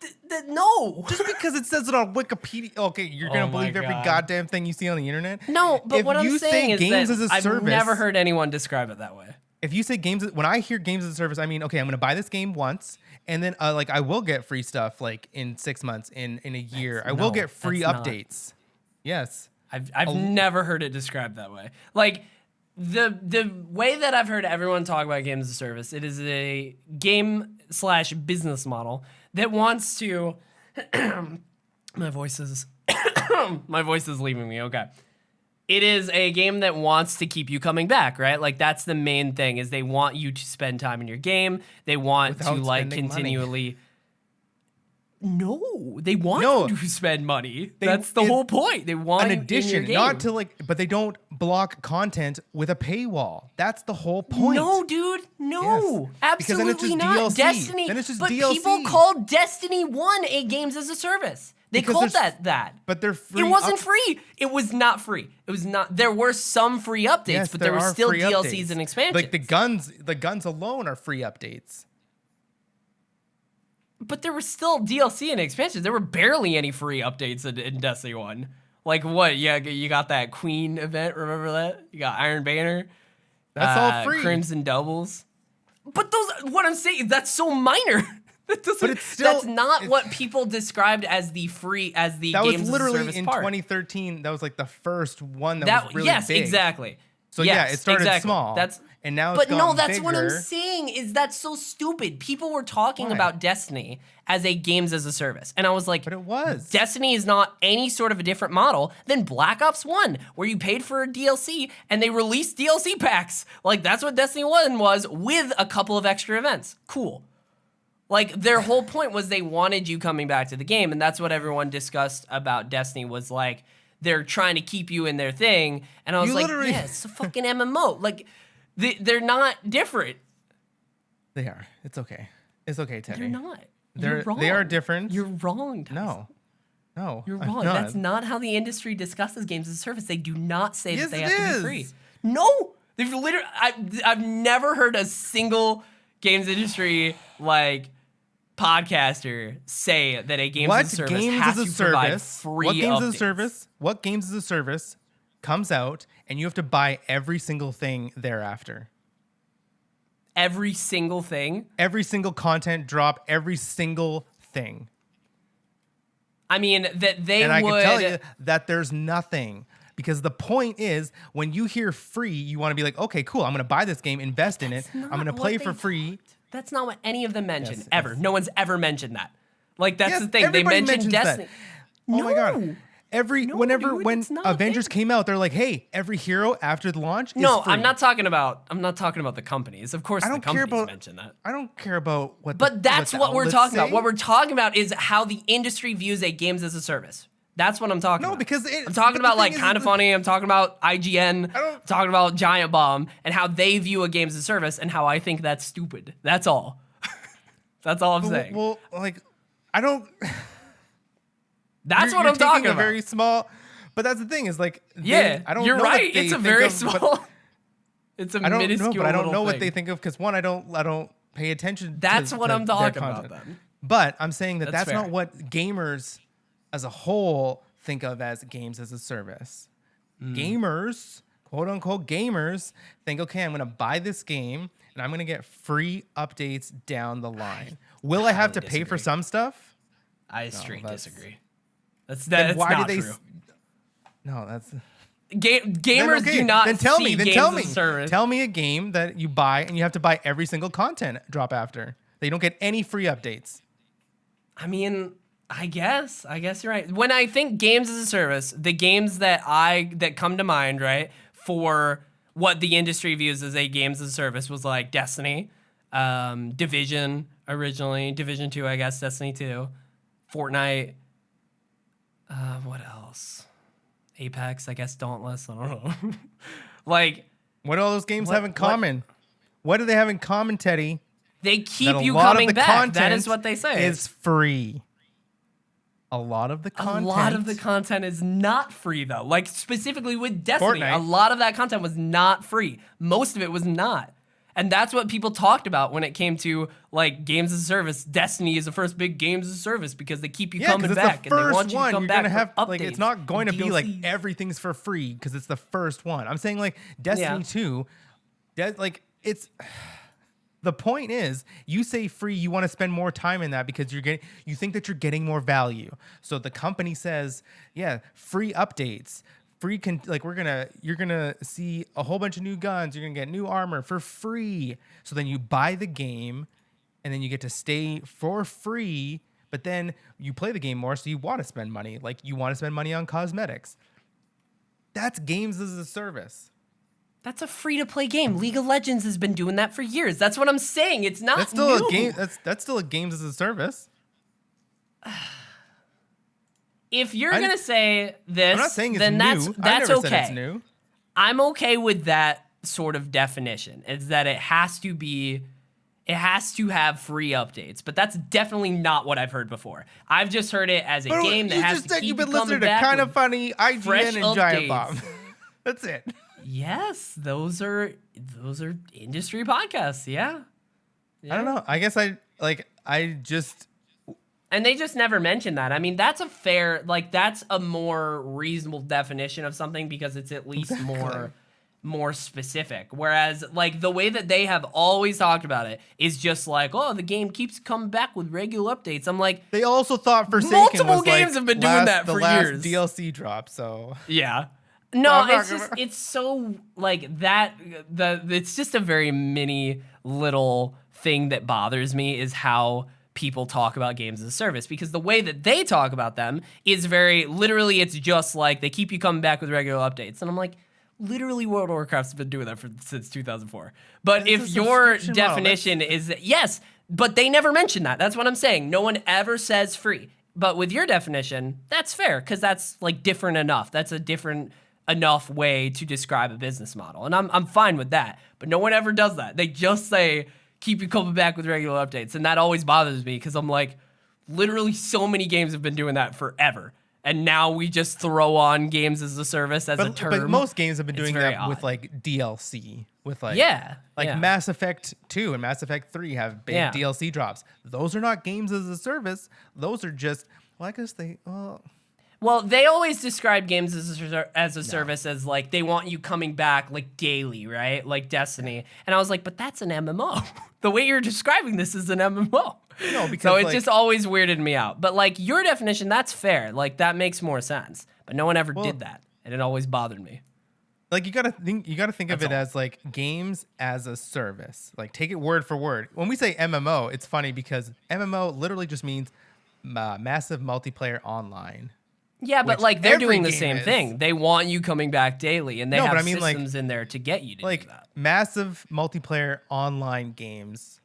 no. Just because it says it on Wikipedia, okay, you're going to believe every goddamn thing you see on the internet? No, but what I'm saying is games that as a I've service, never heard anyone describe it that way. If you say games, when I hear games as a service, I mean, okay, I'm going to buy this game once, and then like I will get free stuff like in 6 months, in a year. I will get free updates. Yes. I've never heard it described that way. Like, the way that I've heard everyone talk about games as a service, it is a game/business model that wants to my voice is leaving me. Okay. It is a game that wants to keep you coming back, right? Like that's the main thing is they want you to spend time in your game. They want to like continually No, they want you to spend money. That's the whole point. They want an addition, in your not game. to like, but they don't block content with a paywall. That's the whole point. No, dude, no, absolutely because then it's just not. DLC. Destiny, Then it's just but DLC. people called Destiny 1 a games as a service. They called that. But they're free. It wasn't free. It was not free. It was not. There were some free updates, but there were still DLCs and expansions. Like the guns alone are free updates. But there were still DLC and expansions. There were barely any free updates in Destiny 1. Like what? Yeah, you got that Queen event. Remember that? You got Iron Banner. That's all free. Crimson Doubles. But what I'm saying, that's so minor. But it's still, that's not what people described as the free, as the games as a service part. That was literally in 2013. That was like the first one that was really big. Yes, exactly. So yeah, it started small. And now it's gone that's bigger. What I'm saying is that's so stupid. People were talking about Destiny as a games as a service. And I was like, but it was. Destiny is not any sort of a different model than Black Ops 1, where you paid for a DLC and they released DLC packs. Like that's what Destiny 1 was with a couple of extra events. Cool. Like, their whole point was they wanted you coming back to the game, and that's what everyone discussed about Destiny was, like, they're trying to keep you in their thing. And I was like, yeah, it's a fucking MMO. Like, they're not different. They are. It's okay. It's okay, Teddy. They're not. They're wrong. They are different. You're wrong, Tyson. No. You're I'm wrong. not. That's not how the industry discusses games as a service. They do not say Yes, that they it have to be is. free. No. They've literally... I've never heard a single games industry, like, podcaster say that a games as a service has to provide free updates. What games as a service comes out and you have to buy every single thing thereafter? Every single thing? Every single content drop, every single thing. I mean, that they and would... I can tell you that there's nothing. Because the point is, when you hear free, you want to be like, okay, cool, I'm going to buy this game, invest in it. I'm going to play for free. That's not what any of them mentioned, Yes, ever. yes. No one's ever mentioned that. Like, that's Yes, the thing. They everybody mentioned mentions Destiny. that. Oh my God. When it's not a Avengers thing. came out, they're like, hey, every hero after the launch is No, free. I'm not talking about the companies. Of course, I the don't care companies about- mention that. I don't care about what But that's the what we're outlets talking say. about. What we're talking about is how the industry views a games as a service. That's what I'm talking about. No, because I'm talking about, like, Kind of Funny. I'm talking about IGN. I'm talking about Giant Bomb and how they view a games as a service and how I think that's stupid. That's all. That's all I'm saying. Well, like, I don't. That's what you're I'm talking taking about. A very small. But that's the thing is like. Yeah, I don't you're know what right. they It's a think very of, but small. It's a I don't minuscule. know, but I don't little know what thing. they think of because one, I don't pay attention. That's to, what to I'm their talking about. content. Then But I'm saying that That's that's not fair. what gamers as a whole think of as games as a service. Gamers, quote unquote gamers, think, okay, I'm going to buy this game and I'm going to get free updates down the line. Will I have to highly pay for disagree. some stuff? I straight that's- disagree. That's Then that's why not do they? true. No, that's. Gamers okay, do not then tell see me. Then games tell as me. a service. Tell me a game that you buy and you have to buy every single content drop after. That you don't get any free updates. I mean, I guess you're right. When I think games as a service, the games that come to mind, right, for what the industry views as a games as a service was like Destiny, Division originally, Division 2, I guess, Destiny 2, Fortnite, what else? Apex, I guess, Dauntless, I don't know. Like, What do all those games have in what- common? What do they have in common, Teddy? they That keep a you lot of coming the back. That content is what they say. Is free. A lot of the content. A lot of the content is not free, though. Like, specifically with Destiny, Fortnite. a lot of that content was not free. Most of it was not. And that's what people talked about when it came to, like, games as a service. Destiny is the first big games as a service because they keep you Yeah, coming because back. it's the And they want first you to one. come You're back gonna have for like it's updates not going to and be like DLCs. everything's for free because it's the first one. I'm saying like Destiny 2, like it's the point is you say free, you want to spend more time in that because you think that you're getting more value. So the company says, yeah, free updates. You're gonna see a whole bunch of new guns, you're gonna get new armor for free. So then you buy the game and then you get to stay for free, but then you play the game more, so you want to spend money. Like you want to spend money on cosmetics. That's games as a service. That's a free-to-play game. League of Legends has been doing that for years. That's what I'm saying. It's not That's still new. a game. That's still a games as a service. If you're going to say this, I'm not saying it's then new. that's I've never okay. said it's new. I'm okay with that sort of definition. It's that it has to have free updates, but that's definitely not what I've heard before. I've just heard it as a But game that you has just to said keep you've you been coming listening to back Kind of with Funny, fresh IGN, and Giant updates. Bomb. That's it. Yes, those are industry podcasts. Yeah. I don't know. I guess I just And they just never mention that. I mean, that's that's a more reasonable definition of something because it's at least more specific. Whereas, like, the way that they have always talked about it is just like, oh, the game keeps coming back with regular updates. I'm like, they also thought Forsaken Multiple was games have been doing that the for last years. DLC drop. So yeah. No, I'm not it's gonna- just, it's so, like, it's just a very mini little thing that bothers me is how people talk about games as a service, because the way that they talk about them is very, literally, it's just like, they keep you coming back with regular updates. And I'm like, literally World of Warcraft's been doing that since 2004. But It's if a your subscription model. definition is that, yes, But they never mention that. That's what I'm saying. No one ever says free. But with your definition, that's fair because that's like different enough. That's a different enough way to describe a business model. And I'm fine with that. But no one ever does that. They just say, keep you coming back with regular updates. And that always bothers me because I'm like, literally so many games have been doing that forever. And now we just throw on games as a service as a term. But most games have been doing that odd. with like DLC. With like, yeah. Mass Effect 2 and Mass Effect 3 have big DLC drops. Those are not games as a service. Those are just, well, I guess Well, they always describe games as a service as like they want you coming back like daily, right? Like Destiny. And I was like, but that's an MMO. The way you're describing this is an MMO. No, because so it just always weirded me out. But like your definition, that's fair. Like that makes more sense. But no one ever did that, and it always bothered me. Like you gotta think of it as like games as a service. Like take it word for word. When we say MMO, it's funny because MMO literally just means massive multiplayer online. Yeah, but like they're doing the same thing. They want you coming back daily, and they have systems in there to get you to do that. Massive multiplayer online games.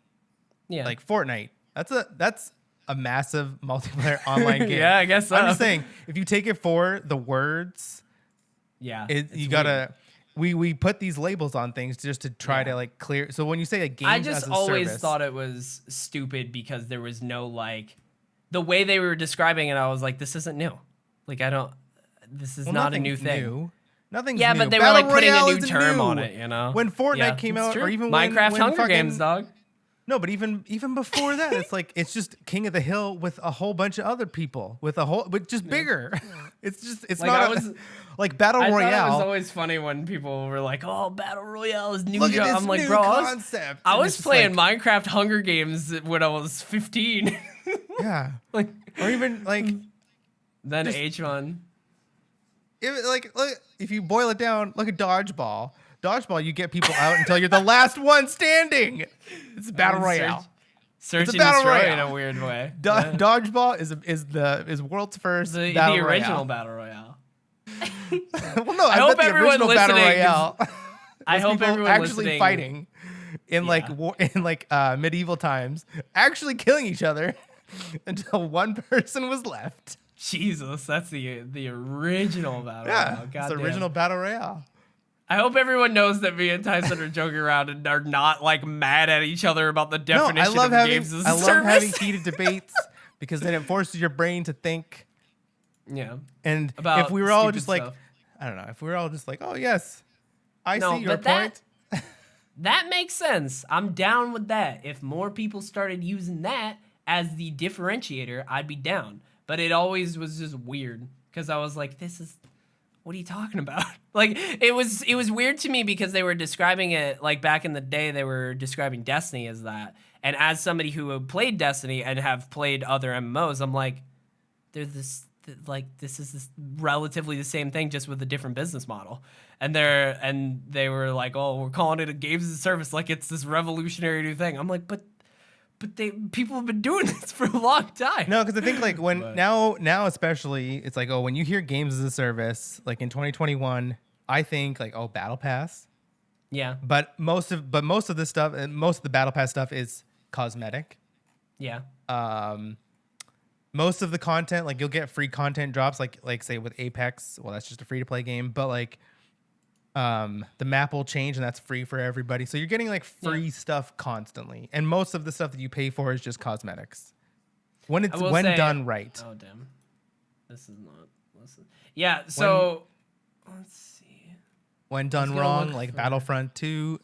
Yeah, like Fortnite. That's a massive multiplayer online game. Yeah, I guess so. I'm just saying, if you take it for the words. Yeah, you gotta. We put these labels on things just to try to like clear. So when you say a game, I just as a always service, thought it was stupid because there was no like, the way they were describing it. I was like, this isn't new. Like this is not a new thing. Nothing's new. But they were like putting a new term on it. You know, when Fortnite came out, or even Minecraft when Hunger fucking, Games, dog. No, but even before that, it's like it's just King of the Hill with a whole bunch of other people but just bigger. It's like not like Battle Royale. I thought it was always funny when people were like, "Oh, Battle Royale is new." Look at this I'm like, new bro, concept. I was playing Minecraft Hunger Games when I was 15. Yeah, like or even like then H1. If you boil it down, look at dodgeball. Dodgeball, you get people out until you're the last one standing. It's a battle royale. Search and destroy in a weird way. Dodgeball is world's first the battle original royale. Battle Royale. Well, no, I hope the original battle royale. I hope everyone actually fighting in medieval times, actually killing each other until one person was left. Jesus, that's the original battle royale. It's the original battle royale. I hope everyone knows that me and Tyson are joking around and are not like mad at each other about the definition of games as a service. I love having heated debates because then it forces your brain to think. Yeah. And about if we were all just stuff. I don't know, if we were all just like, oh yes, I see your point. That makes sense. I'm down with that. If more people started using that as the differentiator, I'd be down. But it always was just weird because I was like, what are you talking about? Like it was weird to me because they were describing it like back in the day they were describing Destiny as that. And as somebody who had played Destiny and have played other MMOs, I'm like, this is relatively the same thing just with a different business model. And they were like, "Oh, we're calling it a games as a service like it's this revolutionary new thing." I'm like, but people have been doing this for a long time. No, because I think like now especially it's like, oh, when you hear games as a service, like in 2021, I think like, oh, Battle Pass. Yeah. But most of this stuff and most of the Battle Pass stuff is cosmetic. Yeah. Most of the content, like you'll get free content drops, like say with Apex. Well, that's just a free to play game, but like the map will change and that's free for everybody. So you're getting like free stuff constantly. And most of the stuff that you pay for is just cosmetics. When done right. Oh, damn. This is not. Listen. Yeah, so let's see. When done wrong, like Battlefront 2,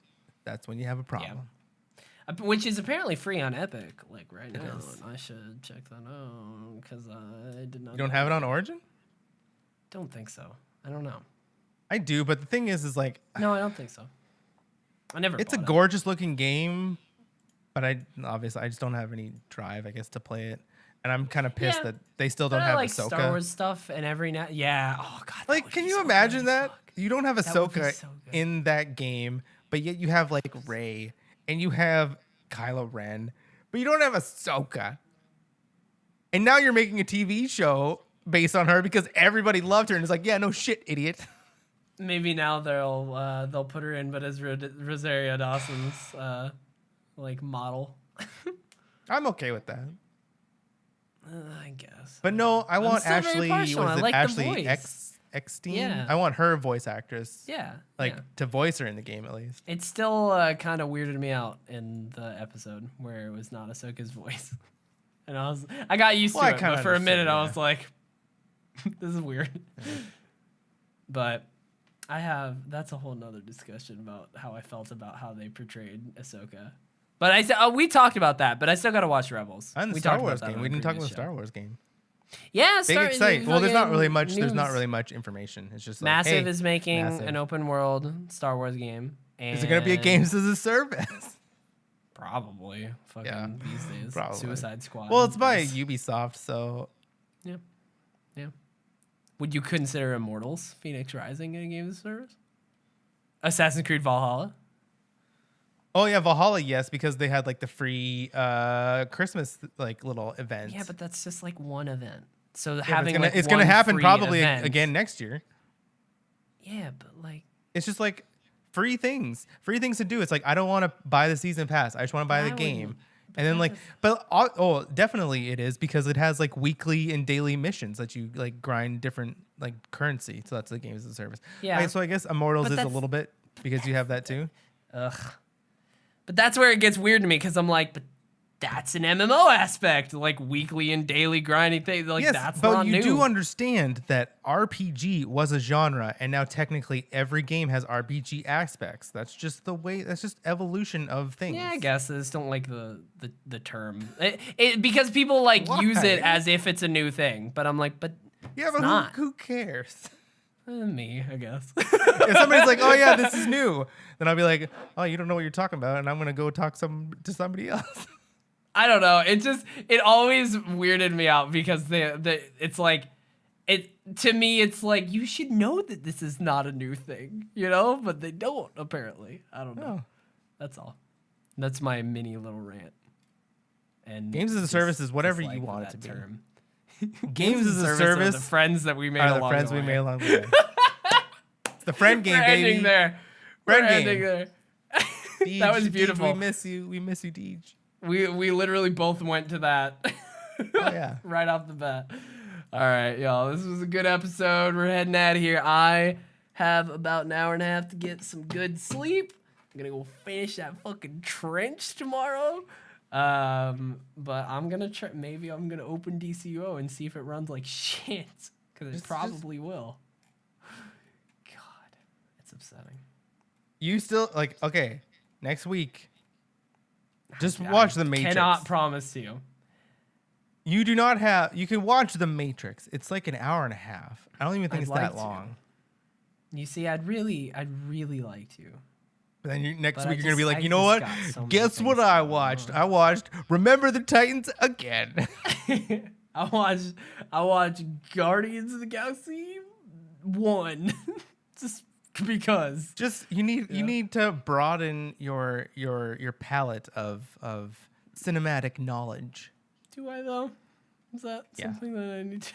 that's when you have a problem. Yeah. Which is apparently free on Epic, like right now. And I should check that out because I did not. You don't have it on Origin? Don't think so. I don't know. I do, but the thing is like... No, I don't think so. I never It's a gorgeous looking game, but I just don't have any drive, I guess, to play it. And I'm kind of pissed that they still don't have Ahsoka. Star Wars stuff and every night. Yeah. Oh, God. Like, can you imagine that? You don't have Ahsoka in that game, but yet you have, like, Rey, and you have Kylo Ren, but you don't have Ahsoka. And now you're making a TV show based on her because everybody loved her, and it's like, yeah, no shit, idiot. Maybe now they'll put her in, but as Rosario Dawson's like model. I'm okay with that. I guess. But no, I want still very Ashley. partial. Was I it like the Ashley voice. Eckstein? Yeah. I want her voice actress. Yeah. Like yeah. to voice her in the game at least. It still kind of weirded me out in the episode where it was not Ahsoka's voice, and I got used to it, but for a minute I was like, "This is weird." But that's a whole nother discussion about how I felt about how they portrayed Ahsoka. But I said we talked about that, but I still got to watch Rebels. And the We Star talked Wars about that game. on We a didn't talk about previous the Star show. Wars game. Yeah, Big excite. Well, there's not really much. There's not news. really much information. It's just like, Massive hey, is making Massive. an open world Star Wars game. And Is it gonna be a games as a service? Probably. Fucking Yeah, these days. probably. Suicide Squad. Well, it's by is- Ubisoft, so Yeah. Yeah. Would you consider Immortals Phoenix Rising a game as a service? Assassin's Creed Valhalla? oh yeah, Valhalla, yes, because they had like the free Christmas like little event. Yeah, but that's just like one event. So Yeah, but having it's gonna one happen free probably event- again next year. Yeah, but like It's just like free things to do. It's like I don't want to buy the season pass. I just want to buy I the game. wouldn't. And then like, but definitely it is because it has like weekly and daily missions that you like grind different like currency. So that's the games as a service. Yeah. Okay, so I guess Immortals But is a that's- little bit because you have that too. ugh. But that's where it gets weird to me because I'm like, but that's an MMO aspect, like weekly and daily grinding thing. Like Yes, that's but not you new. do understand that RPG was a genre, and now technically every game has RPG aspects. That's just the way. That's just evolution of things. Yeah, I guess I just don't like the term because people like use it Why? as if it's a new thing. But I'm like, but Yeah, it's but not. who cares? Me, I guess. If somebody's like, "Oh yeah, this is new," then I'll be like, "Oh, you don't know what you're talking about," and I'm gonna go talk to somebody else. I don't know. It always weirded me out because it's like to me it's like you should know that this is not a new thing, you know, but they don't apparently. I don't know. Oh. That's all. That's my mini little rant. And Games as a service is whatever you dislike want it that to be. term. Games as a are service the friends that we made are the along friends the we way. made along the way. It's the friend game, We're baby. ending there. Friend We're game. ending there. Deej, That was Deej, beautiful. we miss you. We miss you, Deej. We literally both went to that. Oh yeah. Right off the bat. All right, y'all. This was a good episode. We're heading out of here. I have about an hour and a half to get some good sleep. I'm gonna go finish that fucking trench tomorrow. But I'm gonna try. Maybe I'm gonna open DCO and see if it runs like shit, because it probably will. God, it's upsetting. You still like okay? Next week, just I watch The Matrix. Cannot promise you. You do not have. You can watch The Matrix. It's like an hour and a half. I don't even think I'd it's like that to. long. You see, I'd really like to. But then next But I week you're gonna be just- like, I you know what? just got so many Guess what things I going watched? on. I watched Remember the Titans again. I watched Guardians of the Galaxy 1 just because. Just you need to broaden your palette of cinematic knowledge. Do I though? Is that Yeah. something that I need to?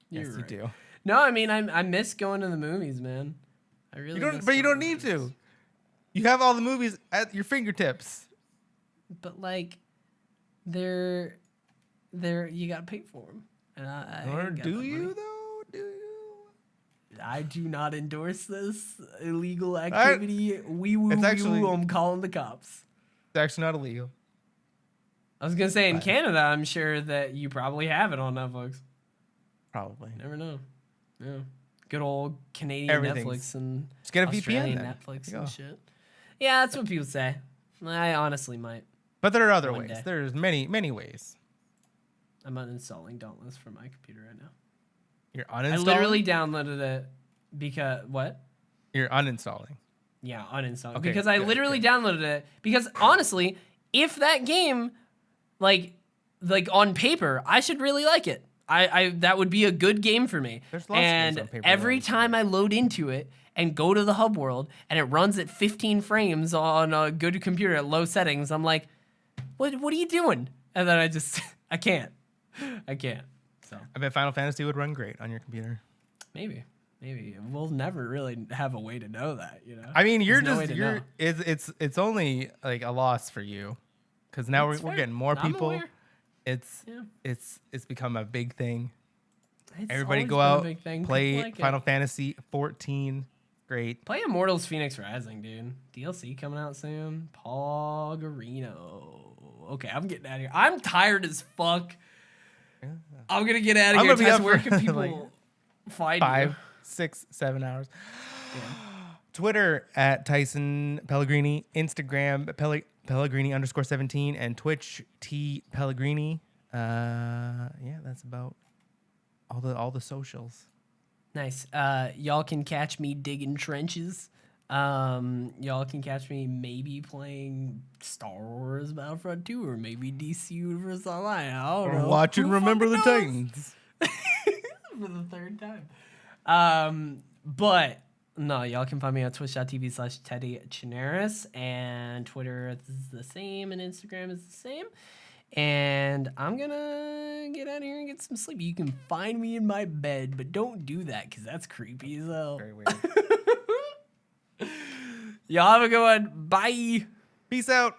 You're Yes, right. you do. No, I mean I miss going to the movies, man. I really. You don't, miss but you going don't to need the movies. to. You have all the movies at your fingertips. But like, they're you gotta pay for them, and I Or ain't got do that you money. though? Do you? I do not endorse this illegal activity. It's actually- I'm calling the cops. It's actually not illegal. I was gonna say in But- Canada, I'm sure that you probably have it on Netflix. Probably. Never know. Yeah, good old Canadian Everything's- Netflix and Just get a Australian VPN then. Netflix There you and go. shit. Yeah, that's what people say. I honestly might. But there are other One ways. day. There's many ways. I'm uninstalling Dauntless from my computer right now. You're I uninstalling. literally downloaded it because what? You're uninstalling. Yeah, uninstalled. Okay, because I good, literally good. downloaded it. Because honestly, if that game, like on paper, I should really like it. I that would be a good game for me. There's lots of games and on paper every that I time I load into it and go to the hub world and it runs at 15 frames on a good computer at low settings, I'm like, what are you doing? And then I can't. So I bet Final Fantasy would run great on your computer. maybe we'll never really have a way to know that, you know. I mean, There's you're no way just to you're know. it's only like a loss for you. because now That's we're fair. getting more I'm people. aware. It's Yeah. it's become a big thing. It's Everybody always go been a out, big thing. play People like Final it. Fantasy 14. Great. Play Immortals Phoenix Rising, dude. DLC coming out soon. Poggerino. Okay, I'm getting out of here. I'm tired as fuck. I'm gonna get out of I'm here. gonna be Tyson, up where for, can people like, find 5, you? 6, 7 hours. Yeah. Twitter at Tyson Pellegrini, Instagram Pellegrini_17, and Twitch T Pellegrini. Yeah, that's about all the socials. Nice. Y'all can catch me digging trenches. Y'all can catch me maybe playing Star Wars Battlefront 2 or maybe DC Universe Online. I don't know. Watch and Who remember the fucking knows? Titans. For the third time. But no, y'all can find me on twitch.tv/Teddy Chinaris, and Twitter is the same and Instagram is the same. And I'm gonna get out of here and get some sleep. You can find me in my bed, but don't do that because that's creepy as hell. Very weird. Y'all have a good one. Bye. Peace out.